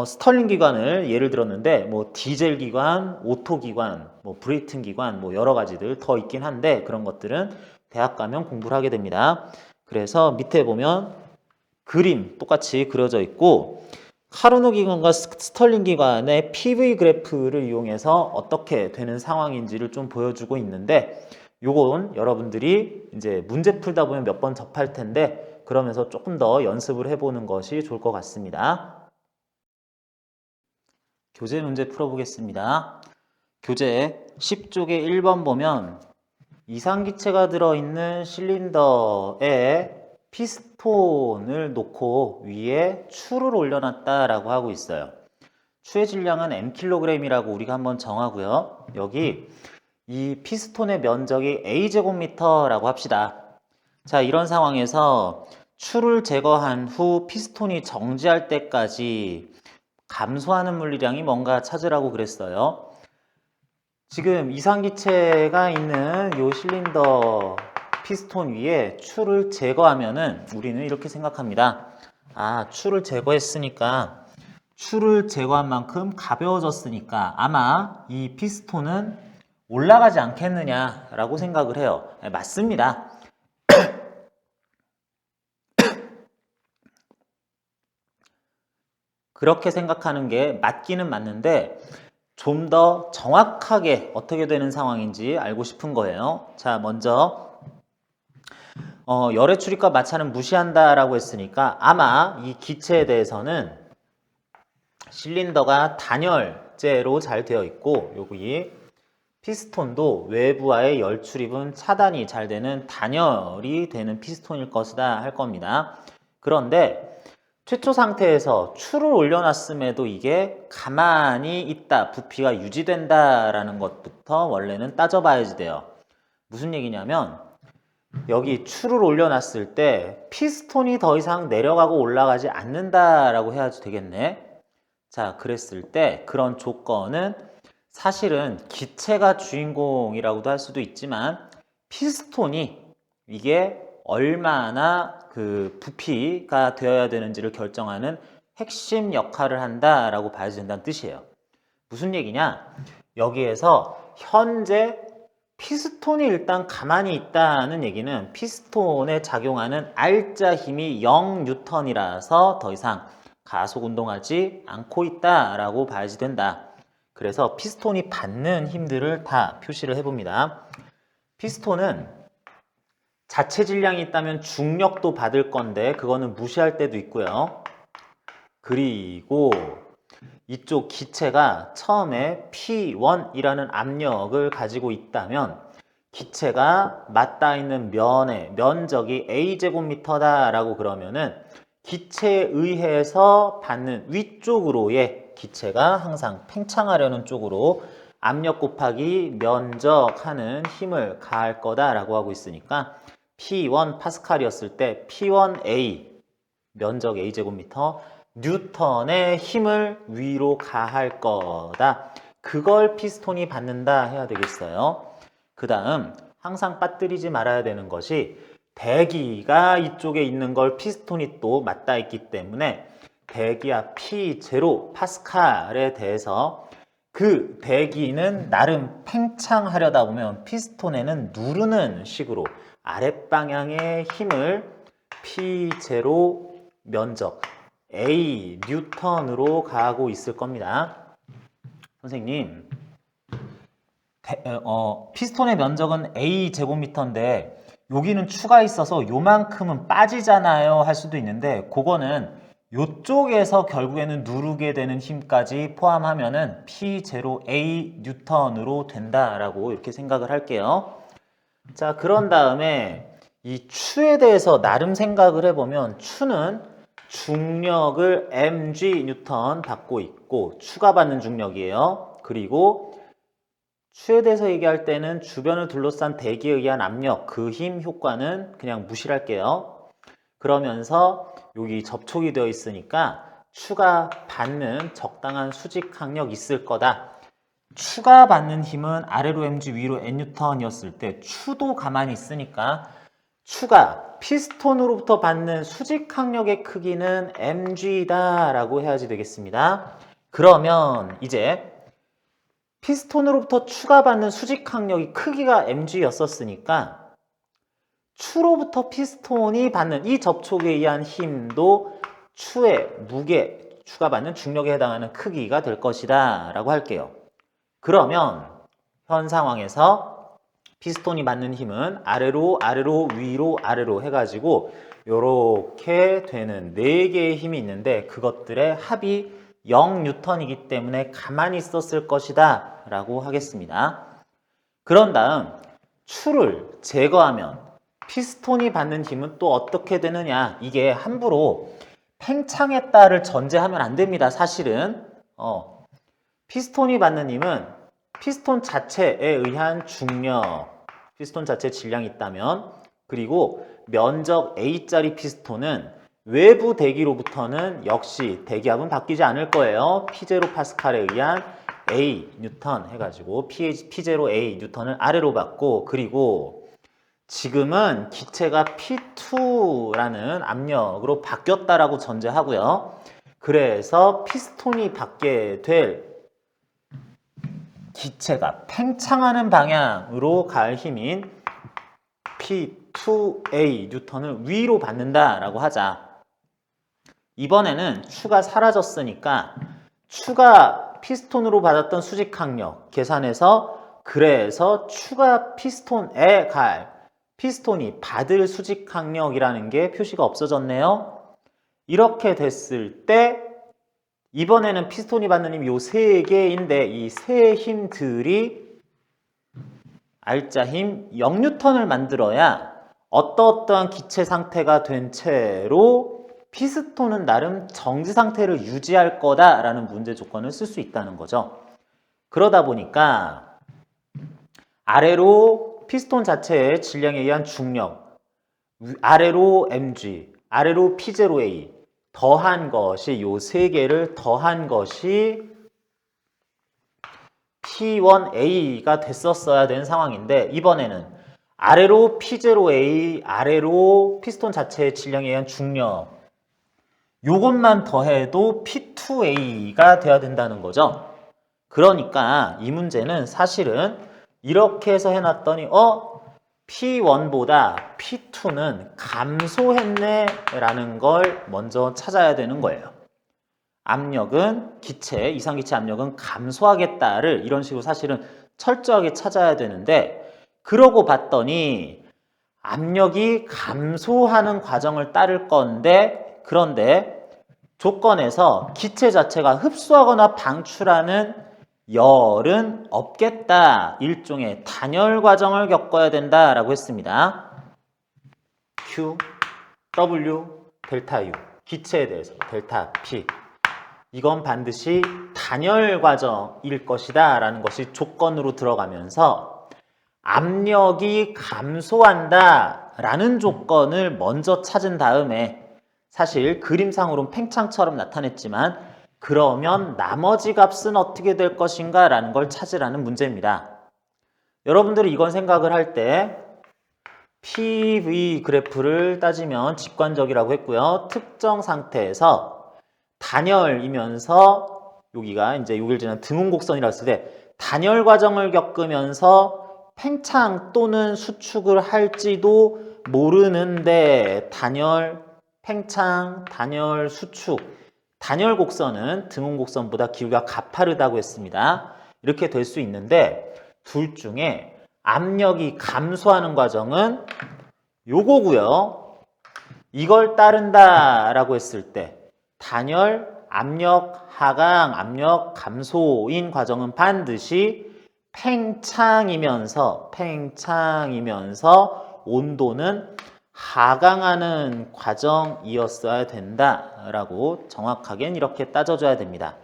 스털링 기관을 예를 들었는데 뭐 디젤 기관, 오토 기관, 뭐 브레이튼 기관 뭐 여러 가지들 더 있긴 한데 그런 것들은 대학 가면 공부를 하게 됩니다. 그래서 밑에 보면 그림 똑같이 그려져 있고 카르노 기관과 스털링 기관의 PV 그래프를 이용해서 어떻게 되는 상황인지를 좀 보여주고 있는데 요건 여러분들이 이제 문제 풀다 보면 몇 번 접할 텐데 그러면서 조금 더 연습을 해보는 것이 좋을 것 같습니다. 교재 문제 풀어보겠습니다. 교재 10쪽에 1번 보면 이상기체가 들어있는 실린더에 피스톤을 놓고 위에 추를 올려놨다라고 하고 있어요. 추의 질량은 mkg이라고 우리가 한번 정하고요. 여기 이 피스톤의 면적이 A제곱미터라고 합시다. 자, 이런 상황에서 추를 제거한 후 피스톤이 정지할 때까지 감소하는 물리량이 뭔가 찾으라고 그랬어요. 지금 이상기체가 있는 이 실린더 피스톤 위에 추를 제거하면은 우리는 이렇게 생각합니다. 아, 추를 제거했으니까 추를 제거한 만큼 가벼워졌으니까 아마 이 피스톤은 올라가지 않겠느냐라고 생각을 해요. 맞습니다. 그렇게 생각하는 게 맞기는 맞는데 좀 더 정확하게 어떻게 되는 상황인지 알고 싶은 거예요. 자, 먼저 열의 출입과 마찰은 무시한다라고 했으니까 아마 이 기체에 대해서는 실린더가 단열재로 잘 되어 있고 여기 피스톤도 외부와의 열 출입은 차단이 잘 되는 단열이 되는 피스톤일 것이다 할 겁니다. 그런데 최초 상태에서 추를 올려놨음에도 이게 가만히 있다, 부피가 유지된다라는 것부터 원래는 따져봐야지 돼요. 무슨 얘기냐면 여기 추를 올려놨을 때 피스톤이 더 이상 내려가고 올라가지 않는다라고 해야지 되겠네. 자, 그랬을 때 그런 조건은 사실은 기체가 주인공이라고도 할 수도 있지만 피스톤이 이게 얼마나 그 부피가 되어야 되는지를 결정하는 핵심 역할을 한다라고 봐야 된다는 뜻이에요. 무슨 얘기냐? 여기에서 현재 피스톤이 일단 가만히 있다는 얘기는 피스톤에 작용하는 알짜 힘이 0N이라서 더 이상 가속 운동하지 않고 있다라고 봐야지 된다. 그래서 피스톤이 받는 힘들을 다 표시를 해봅니다. 피스톤은 자체 질량이 있다면 중력도 받을 건데 그거는 무시할 때도 있고요. 그리고 이쪽 기체가 처음에 P1이라는 압력을 가지고 있다면 기체가 맞닿아 있는 면의 면적이 A제곱미터다라고 그러면은 기체에 의해서 받는 위쪽으로의 기체가 항상 팽창하려는 쪽으로 압력 곱하기 면적 하는 힘을 가할 거다라고 하고 있으니까 P1 파스칼이었을 때 P1A 면적 A제곱미터 뉴턴의 힘을 위로 가할 거다. 그걸 피스톤이 받는다 해야 되겠어요. 그 다음 항상 빠뜨리지 말아야 되는 것이 대기가 이쪽에 있는 걸 피스톤이 또 맞닿아 있기 때문에 대기압 P0 파스칼에 대해서 그 대기는 나름 팽창하려다 보면 피스톤에는 누르는 식으로 아랫방향의 힘을 P0 면적 A 뉴턴으로 가하고 있을 겁니다. 선생님, 피스톤의 면적은 A 제곱미터인데 여기는 추가 있어서 요만큼은 빠지잖아요 할 수도 있는데 그거는 요쪽에서 결국에는 누르게 되는 힘까지 포함하면은 P0A 뉴턴으로 된다라고 이렇게 생각을 할게요. 자, 그런 다음에 이 추에 대해서 나름 생각을 해보면 추는 중력을 mg 뉴턴 받고 있고 추가 받는 중력이에요. 그리고 추에 대해서 얘기할 때는 주변을 둘러싼 대기에 의한 압력, 그 힘 효과는 그냥 무시할게요. 그러면서 여기 접촉이 되어 있으니까 추가 받는 적당한 수직 항력 있을 거다. 추가 받는 힘은 아래로 mg 위로 n뉴턴이었을 때 추도 가만히 있으니까 추가 피스톤으로부터 받는 수직 항력의 크기는 mg다 라고 해야지 되겠습니다. 그러면 이제 피스톤으로부터 추가 받는 수직 항력이 크기가 mg였었으니까 추로부터 피스톤이 받는 이 접촉에 의한 힘도 추의 무게, 추가 받는 중력에 해당하는 크기가 될 것이다 라고 할게요. 그러면 현 상황에서 피스톤이 받는 힘은 아래로 아래로 위로 아래로 해가지고 이렇게 되는 4개의 힘이 있는데 그것들의 합이 0뉴턴이기 때문에 가만히 있었을 것이다 라고 하겠습니다. 그런 다음 추를 제거하면 피스톤이 받는 힘은 또 어떻게 되느냐, 이게 함부로 팽창했다를 전제하면 안 됩니다. 사실은 피스톤이 받는 힘은 피스톤 자체에 의한 중력, 피스톤 자체 질량이 있다면, 그리고 면적 A짜리 피스톤은 외부 대기로부터는 역시 대기압은 바뀌지 않을 거예요. P0 파스칼에 의한 A 뉴턴 해가지고 P0 A 뉴턴을 아래로 받고, 그리고 지금은 기체가 P2라는 압력으로 바뀌었다라고 전제하고요. 그래서 피스톤이 받게 될 기체가 팽창하는 방향으로 갈 힘인 P2A 뉴턴을 위로 받는다라고 하자. 이번에는 추가 사라졌으니까 추가 피스톤으로 받았던 수직 항력 계산해서, 그래서 추가 피스톤에 갈 피스톤이 받을 수직 항력이라는 게 표시가 없어졌네요. 이렇게 됐을 때 이번에는 피스톤이 받는 힘이 요 3개인데 이 세 힘들이 알짜 힘 0뉴턴을 만들어야 어떠한 기체 상태가 된 채로 피스톤은 나름 정지 상태를 유지할 거다라는 문제 조건을 쓸 수 있다는 거죠. 그러다 보니까 아래로 피스톤 자체의 질량에 의한 중력, 아래로 mg, 아래로 P0A 더한 것이 요 3개를 더한 것이 P1A가 됐었어야 된 상황인데 이번에는 아래로 P0A, 아래로 피스톤 자체의 질량에 의한 중력, 요것만 더해도 P2A가 돼야 된다는 거죠. 그러니까 이 문제는 사실은 이렇게 해서 해놨더니 P1보다 P2는 감소했네 라는 걸 먼저 찾아야 되는 거예요. 압력은 기체, 이상기체 압력은 감소하겠다를 이런 식으로 사실은 철저하게 찾아야 되는데, 그러고 봤더니 압력이 감소하는 과정을 따를 건데, 그런데 조건에서 기체 자체가 흡수하거나 방출하는 열은 없겠다. 일종의 단열 과정을 겪어야 된다라고 했습니다. Q, W, 델타 U, 기체에 대해서 델타 P. 이건 반드시 단열 과정일 것이다 라는 것이 조건으로 들어가면서 압력이 감소한다 라는 조건을 먼저 찾은 다음에, 사실 그림상으로는 팽창처럼 나타냈지만 그러면 나머지 값은 어떻게 될 것인가 라는 걸 찾으라는 문제입니다. 여러분들이 이건 생각을 할 때 PV 그래프를 따지면 직관적이라고 했고요. 특정 상태에서 단열이면서 여기가 이제 여기를 지난 등운곡선이라고 했을 때 단열 과정을 겪으면서 팽창 또는 수축을 할지도 모르는데 단열, 팽창, 단열, 수축, 단열 곡선은 등운곡선보다 기울기가 가파르다고 했습니다. 이렇게 될 수 있는데 둘 중에 압력이 감소하는 과정은 요거고요. 이걸 따른다라고 했을 때 단열, 압력 하강, 압력 감소인 과정은 반드시 팽창이면서 온도는 하강하는 과정이었어야 된다라고 정확하게 이렇게 따져줘야 됩니다.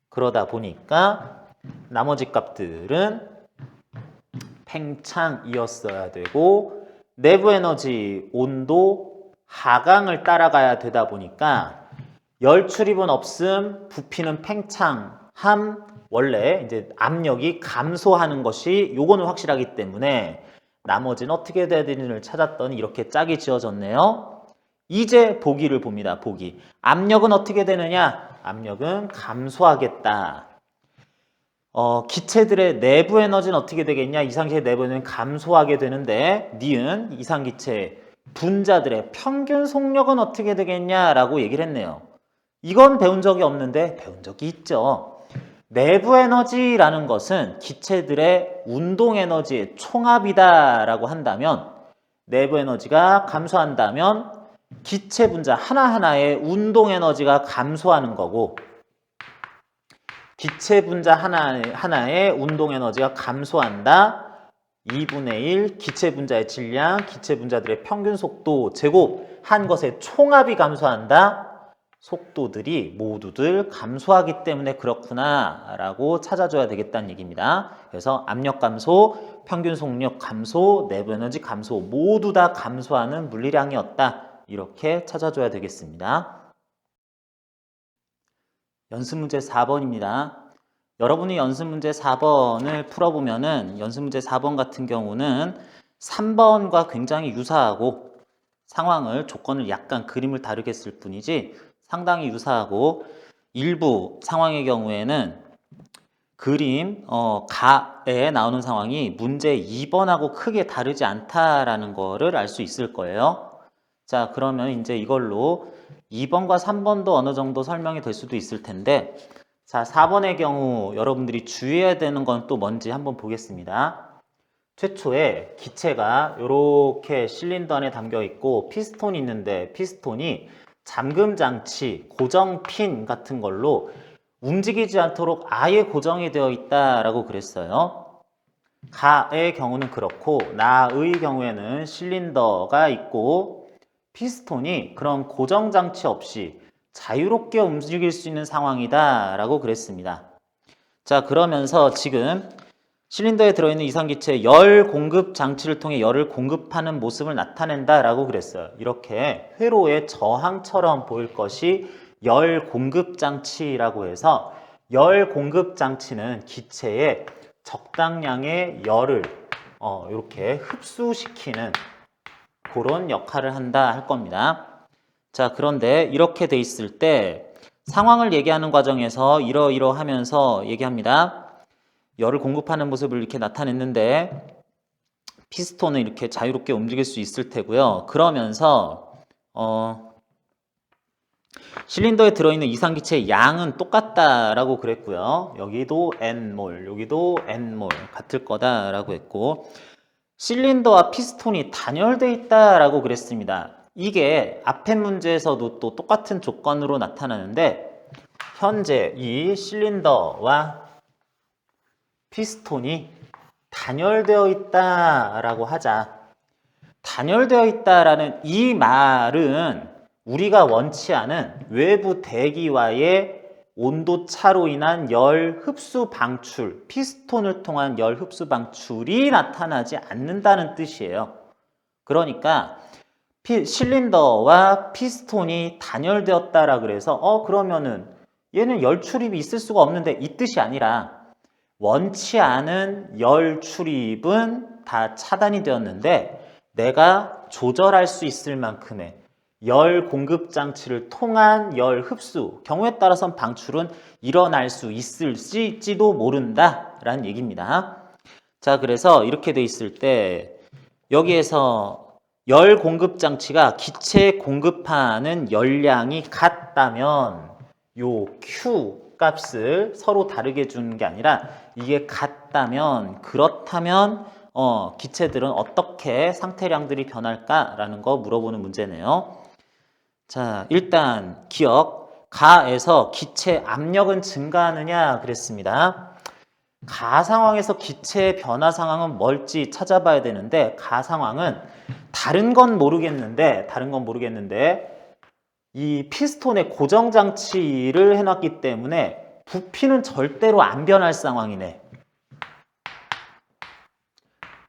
그러다 보니까 나머지 값들은 팽창이었어야 되고 내부 에너지, 온도, 하강을 따라가야 되다 보니까 열 출입은 없음, 부피는 팽창함, 원래 이제 압력이 감소하는 것이 요거는 확실하기 때문에 나머지는 어떻게 돼야 되는지를 찾았더니 이렇게 짝이 지어졌네요. 이제 보기를 봅니다. 보기. 압력은 어떻게 되느냐? 압력은 감소하겠다. 기체들의 내부 에너지는 어떻게 되겠냐? 이상기체 내부 에너지는 감소하게 되는데 니은 이상기체 분자들의 평균 속력은 어떻게 되겠냐라고 얘기를 했네요. 이건 배운 적이 없는데 배운 적이 있죠. 내부 에너지라는 것은 기체들의 운동 에너지의 총합이다라고 한다면 내부 에너지가 감소한다면 기체 분자 하나하나의 운동 에너지가 감소하는 거고 기체 분자 하나의 운동 에너지가 감소한다. 2분의 1 기체 분자의 질량, 기체 분자들의 평균 속도 제곱한 것의 총합이 감소한다. 속도들이 모두들 감소하기 때문에 그렇구나 라고 찾아줘야 되겠다는 얘기입니다. 그래서 압력 감소, 평균 속력 감소, 내부 에너지 감소 모두 다 감소하는 물리량이었다. 이렇게 찾아줘야 되겠습니다. 연습문제 4번입니다. 여러분이 연습문제 4번을 풀어보면은 연습문제 4번 같은 경우는 3번과 굉장히 유사하고 상황을, 조건을 약간 그림을 다르게 쓸 뿐이지 상당히 유사하고 일부 상황의 경우에는 그림 가에 나오는 상황이 문제 2번하고 크게 다르지 않다라는 거를 알 수 있을 거예요. 자, 그러면 이제 이걸로 2번과 3번도 어느 정도 설명이 될 수도 있을 텐데 자, 4번의 경우 여러분들이 주의해야 되는 건 또 뭔지 한번 보겠습니다. 최초에 기체가 이렇게 실린더 안에 담겨 있고 피스톤이 있는데 피스톤이 잠금 장치, 고정 핀 같은 걸로 움직이지 않도록 아예 고정이 되어 있다라고 그랬어요. 가의 경우는 그렇고 나의 경우에는 실린더가 있고 피스톤이 그런 고정 장치 없이 자유롭게 움직일 수 있는 상황이다 라고 그랬습니다. 자, 그러면서 지금 실린더에 들어있는 이상기체에 열 공급 장치를 통해 열을 공급하는 모습을 나타낸다 라고 그랬어요. 이렇게 회로의 저항처럼 보일 것이 열 공급 장치라고 해서 열 공급 장치는 기체에 적당량의 열을 이렇게 흡수시키는 그런 역할을 한다 할 겁니다. 자, 그런데 이렇게 돼 있을 때 상황을 얘기하는 과정에서 이러하면서 얘기합니다. 열을 공급하는 모습을 이렇게 나타냈는데 피스톤은 이렇게 자유롭게 움직일 수 있을 테고요. 그러면서 실린더에 들어있는 이상기체의 양은 똑같다라고 그랬고요. 여기도 N몰, 여기도 N몰 같을 거다라고 했고 실린더와 피스톤이 단열되어 있다라고 그랬습니다. 이게 앞에 문제에서도 또 똑같은 조건으로 나타나는데 현재 이 실린더와 피스톤이 단열되어 있다라고 하자. 단열되어 있다라는 이 말은 우리가 원치 않은 외부 대기와의 온도 차로 인한 열 흡수 방출, 피스톤을 통한 열 흡수 방출이 나타나지 않는다는 뜻이에요. 그러니까 실린더와 피스톤이 단열되었다라 그래서 그러면은 얘는 열 출입이 있을 수가 없는데 이 뜻이 아니라 원치 않은 열 출입은 다 차단이 되었는데 내가 조절할 수 있을 만큼의 열 공급 장치를 통한 열 흡수, 경우에 따라서는 방출은 일어날 수 있을지도 모른다라는 얘기입니다. 자, 그래서 이렇게 돼 있을 때 여기에서 열 공급 장치가 기체에 공급하는 열량이 같다면 요 Q 값을 서로 다르게 주는 게 아니라 이게 같다면 그렇다면 기체들은 어떻게 상태량들이 변할까라는 거 물어보는 문제네요. 자, 일단 기억, 가에서 기체 압력은 증가하느냐 그랬습니다. 가 상황에서 기체의 변화 상황은 뭘지 찾아봐야 되는데 가 상황은 다른 건 모르겠는데 이 피스톤의 고정장치를 해놨기 때문에 부피는 절대로 안 변할 상황이네.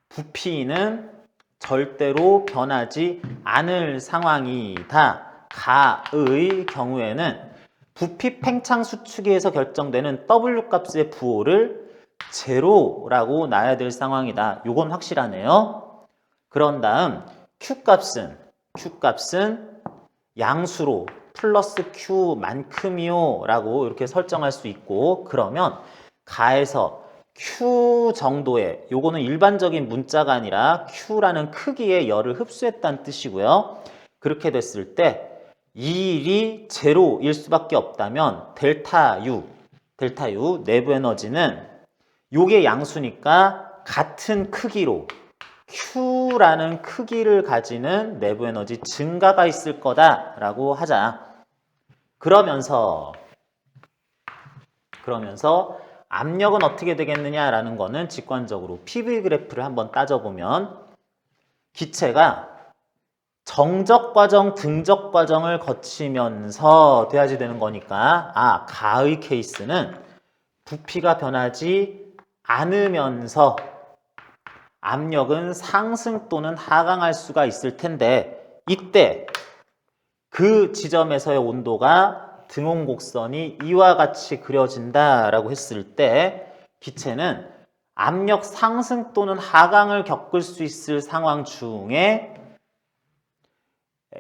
부피는 절대로 변하지 않을 상황이다. 가의 경우에는 부피 팽창 수축에서 결정되는 W 값의 부호를 제로라고 놔야 될 상황이다. 요건 확실하네요. 그런 다음 Q 값은 양수로 플러스 Q만큼이요 라고 이렇게 설정할 수 있고, 그러면 가에서 Q 정도의, 요거는 일반적인 문자가 아니라 Q라는 크기의 열을 흡수했다는 뜻이고요. 그렇게 됐을 때 이 일이 제로일 수밖에 없다면 델타 U 내부 에너지는 요게 양수니까 같은 크기로 Q라는 크기를 가지는 내부 에너지 증가가 있을 거다라고 하자. 그러면서 압력은 어떻게 되겠느냐라는 거는 직관적으로 PV 그래프를 한번 따져보면 기체가 정적 과정, 등적 과정을 거치면서 돼야지 되는 거니까 가의 케이스는 부피가 변하지 않으면서 압력은 상승 또는 하강할 수가 있을 텐데, 이때 그 지점에서의 온도가 등온 곡선이 이와 같이 그려진다라고 했을 때 기체는 압력 상승 또는 하강을 겪을 수 있을 상황 중에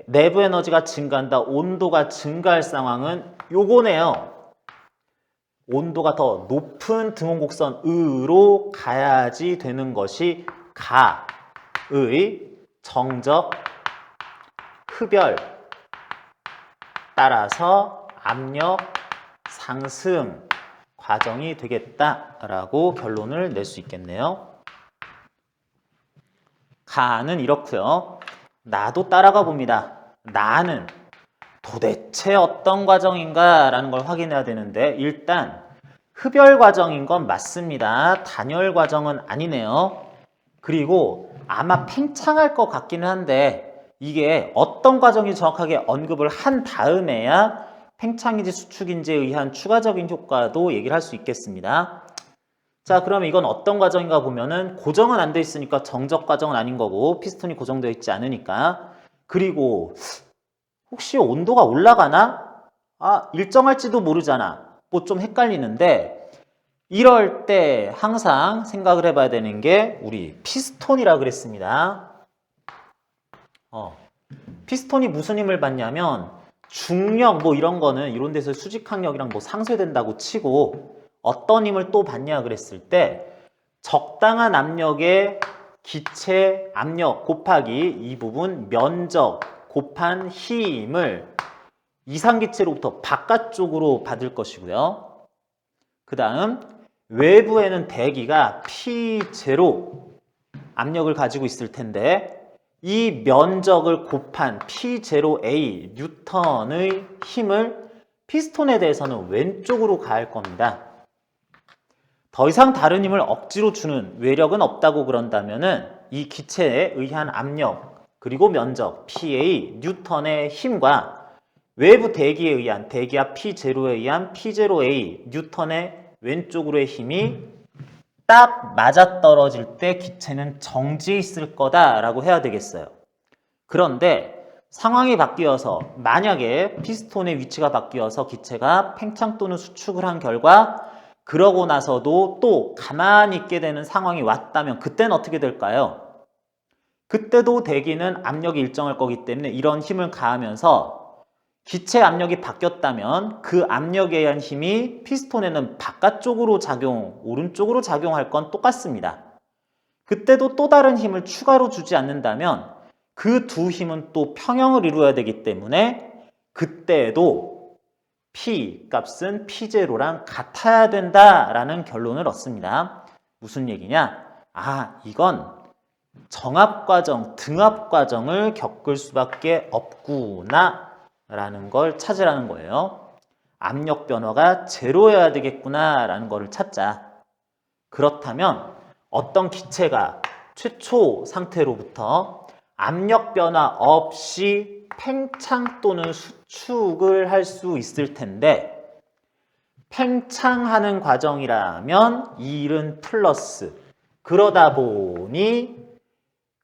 내부 에너지가 증가한다, 온도가 증가할 상황은 요거네요. 온도가 더 높은 등온 곡선으로 가야지 되는 것이 가의 정적 흡열 따라서 압력 상승 과정이 되겠다라고 결론을 낼 수 있겠네요. 가는 이렇고요. 나도 따라가 봅니다. 나는 도대체 어떤 과정인가 라는 걸 확인해야 되는데, 일단 흡열 과정인 건 맞습니다. 단열 과정은 아니네요. 그리고 아마 팽창할 것 같기는 한데 이게 어떤 과정이 정확하게 언급을 한 다음에야 팽창인지 수축인지에 의한 추가적인 효과도 얘기를 할 수 있겠습니다. 자, 그러면 이건 어떤 과정인가 보면은 고정은 안 돼 있으니까 정적 과정은 아닌 거고, 피스톤이 고정되어 있지 않으니까. 그리고 혹시 온도가 올라가나? 일정할지도 모르잖아. 뭐 좀 헷갈리는데, 이럴 때 항상 생각을 해봐야 되는 게 우리 피스톤이라 그랬습니다. 피스톤이 무슨 힘을 받냐면 중력 뭐 이런 거는 이런 데서 수직항력이랑 뭐 상쇄된다고 치고, 어떤 힘을 또 받냐 그랬을 때 적당한 압력의 기체 압력 곱하기 이 부분 면적 곱한 힘을 이상기체로부터 바깥쪽으로 받을 것이고요. 그 다음 외부에는 대기가 P0 압력을 가지고 있을 텐데 이 면적을 곱한 P0A 뉴턴의 힘을 피스톤에 대해서는 왼쪽으로 가할 겁니다. 더 이상 다른 힘을 억지로 주는 외력은 없다고 그런다면은 이 기체에 의한 압력 그리고 면적 PA 뉴턴의 힘과 외부 대기에 의한 대기압 P0에 의한 P0A 뉴턴의 왼쪽으로의 힘이 딱 맞아떨어질 때 기체는 정지해 있을 거다라고 해야 되겠어요. 그런데 상황이 바뀌어서 만약에 피스톤의 위치가 바뀌어서 기체가 팽창 또는 수축을 한 결과 그러고 나서도 또 가만히 있게 되는 상황이 왔다면 그때는 어떻게 될까요? 그때도 대기는 압력이 일정할 거기 때문에 이런 힘을 가하면서 기체 압력이 바뀌었다면 그 압력에 의한 힘이 피스톤에는 바깥쪽으로 오른쪽으로 작용할 건 똑같습니다. 그때도 또 다른 힘을 추가로 주지 않는다면 그 두 힘은 또 평형을 이루어야 되기 때문에 그때도 P 값은 P0랑 같아야 된다라는 결론을 얻습니다. 무슨 얘기냐? 이건 정압과정, 등압과정을 겪을 수밖에 없구나 라는 걸 찾으라는 거예요. 압력 변화가 제로여야 되겠구나 라는 거를 찾자. 그렇다면 어떤 기체가 최초 상태로부터 압력 변화 없이 팽창 또는 수축을 할 수 있을 텐데 팽창하는 과정이라면 이 일은 플러스. 그러다 보니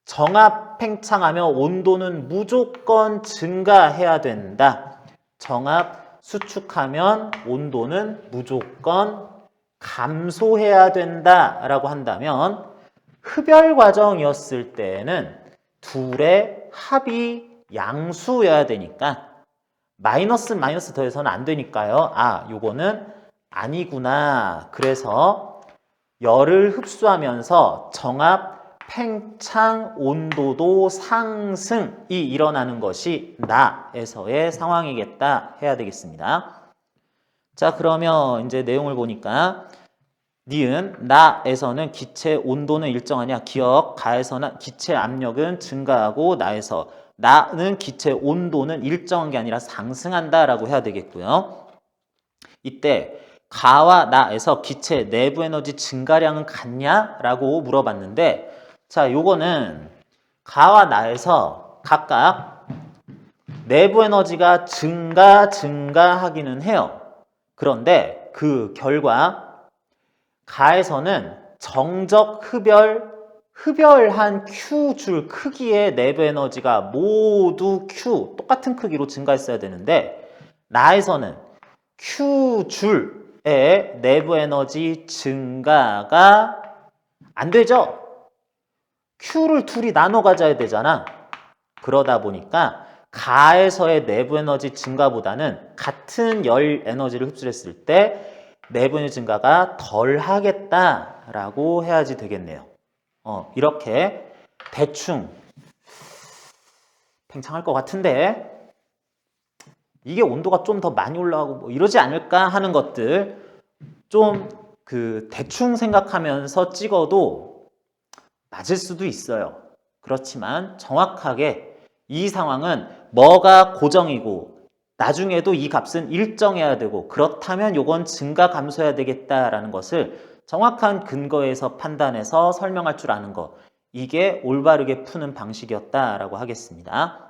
정압 팽창하면 온도는 무조건 증가해야 된다. 정압 수축하면 온도는 무조건 감소해야 된다라고 한다면 흡열 과정이었을 때는 둘의 합이 양수여야 되니까 마이너스 더해서는 안 되니까요. 아, 요거는 아니구나. 그래서 열을 흡수하면서 정압 팽창 온도도 상승이 일어나는 것이 나에서의 상황이겠다 해야 되겠습니다. 자, 그러면 이제 내용을 보니까 니은 나에서는 기체 온도는 일정하냐? 기억 가에서는 기체 압력은 증가하고 나는 기체 온도는 일정한 게 아니라 상승한다라고 해야 되겠고요. 이때 가와 나에서 기체 내부 에너지 증가량은 같냐라고 물어봤는데 자, 요거는 가와 나에서 각각 내부 에너지가 증가하기는 해요. 그런데 그 결과 가에서는 정적 흡열한 Q줄 크기의 내부 에너지가 모두 Q 똑같은 크기로 증가했어야 되는데 나에서는 Q줄의 내부 에너지 증가가 안 되죠. Q를 둘이 나눠 가져야 되잖아. 그러다 보니까 가에서의 내부 에너지 증가보다는 같은 열 에너지를 흡수했을 때 내부 에너지 증가가 덜 하겠다라고 해야지 되겠네요. 이렇게 대충 팽창할 것 같은데 이게 온도가 좀 더 많이 올라가고 뭐 이러지 않을까 하는 것들 좀 대충 생각하면서 찍어도 맞을 수도 있어요. 그렇지만 정확하게 이 상황은 뭐가 고정이고 나중에도 이 값은 일정해야 되고 그렇다면 요건 증가 감소해야 되겠다라는 것을 정확한 근거에서 판단해서 설명할 줄 아는 거 이게 올바르게 푸는 방식이었다라고 하겠습니다.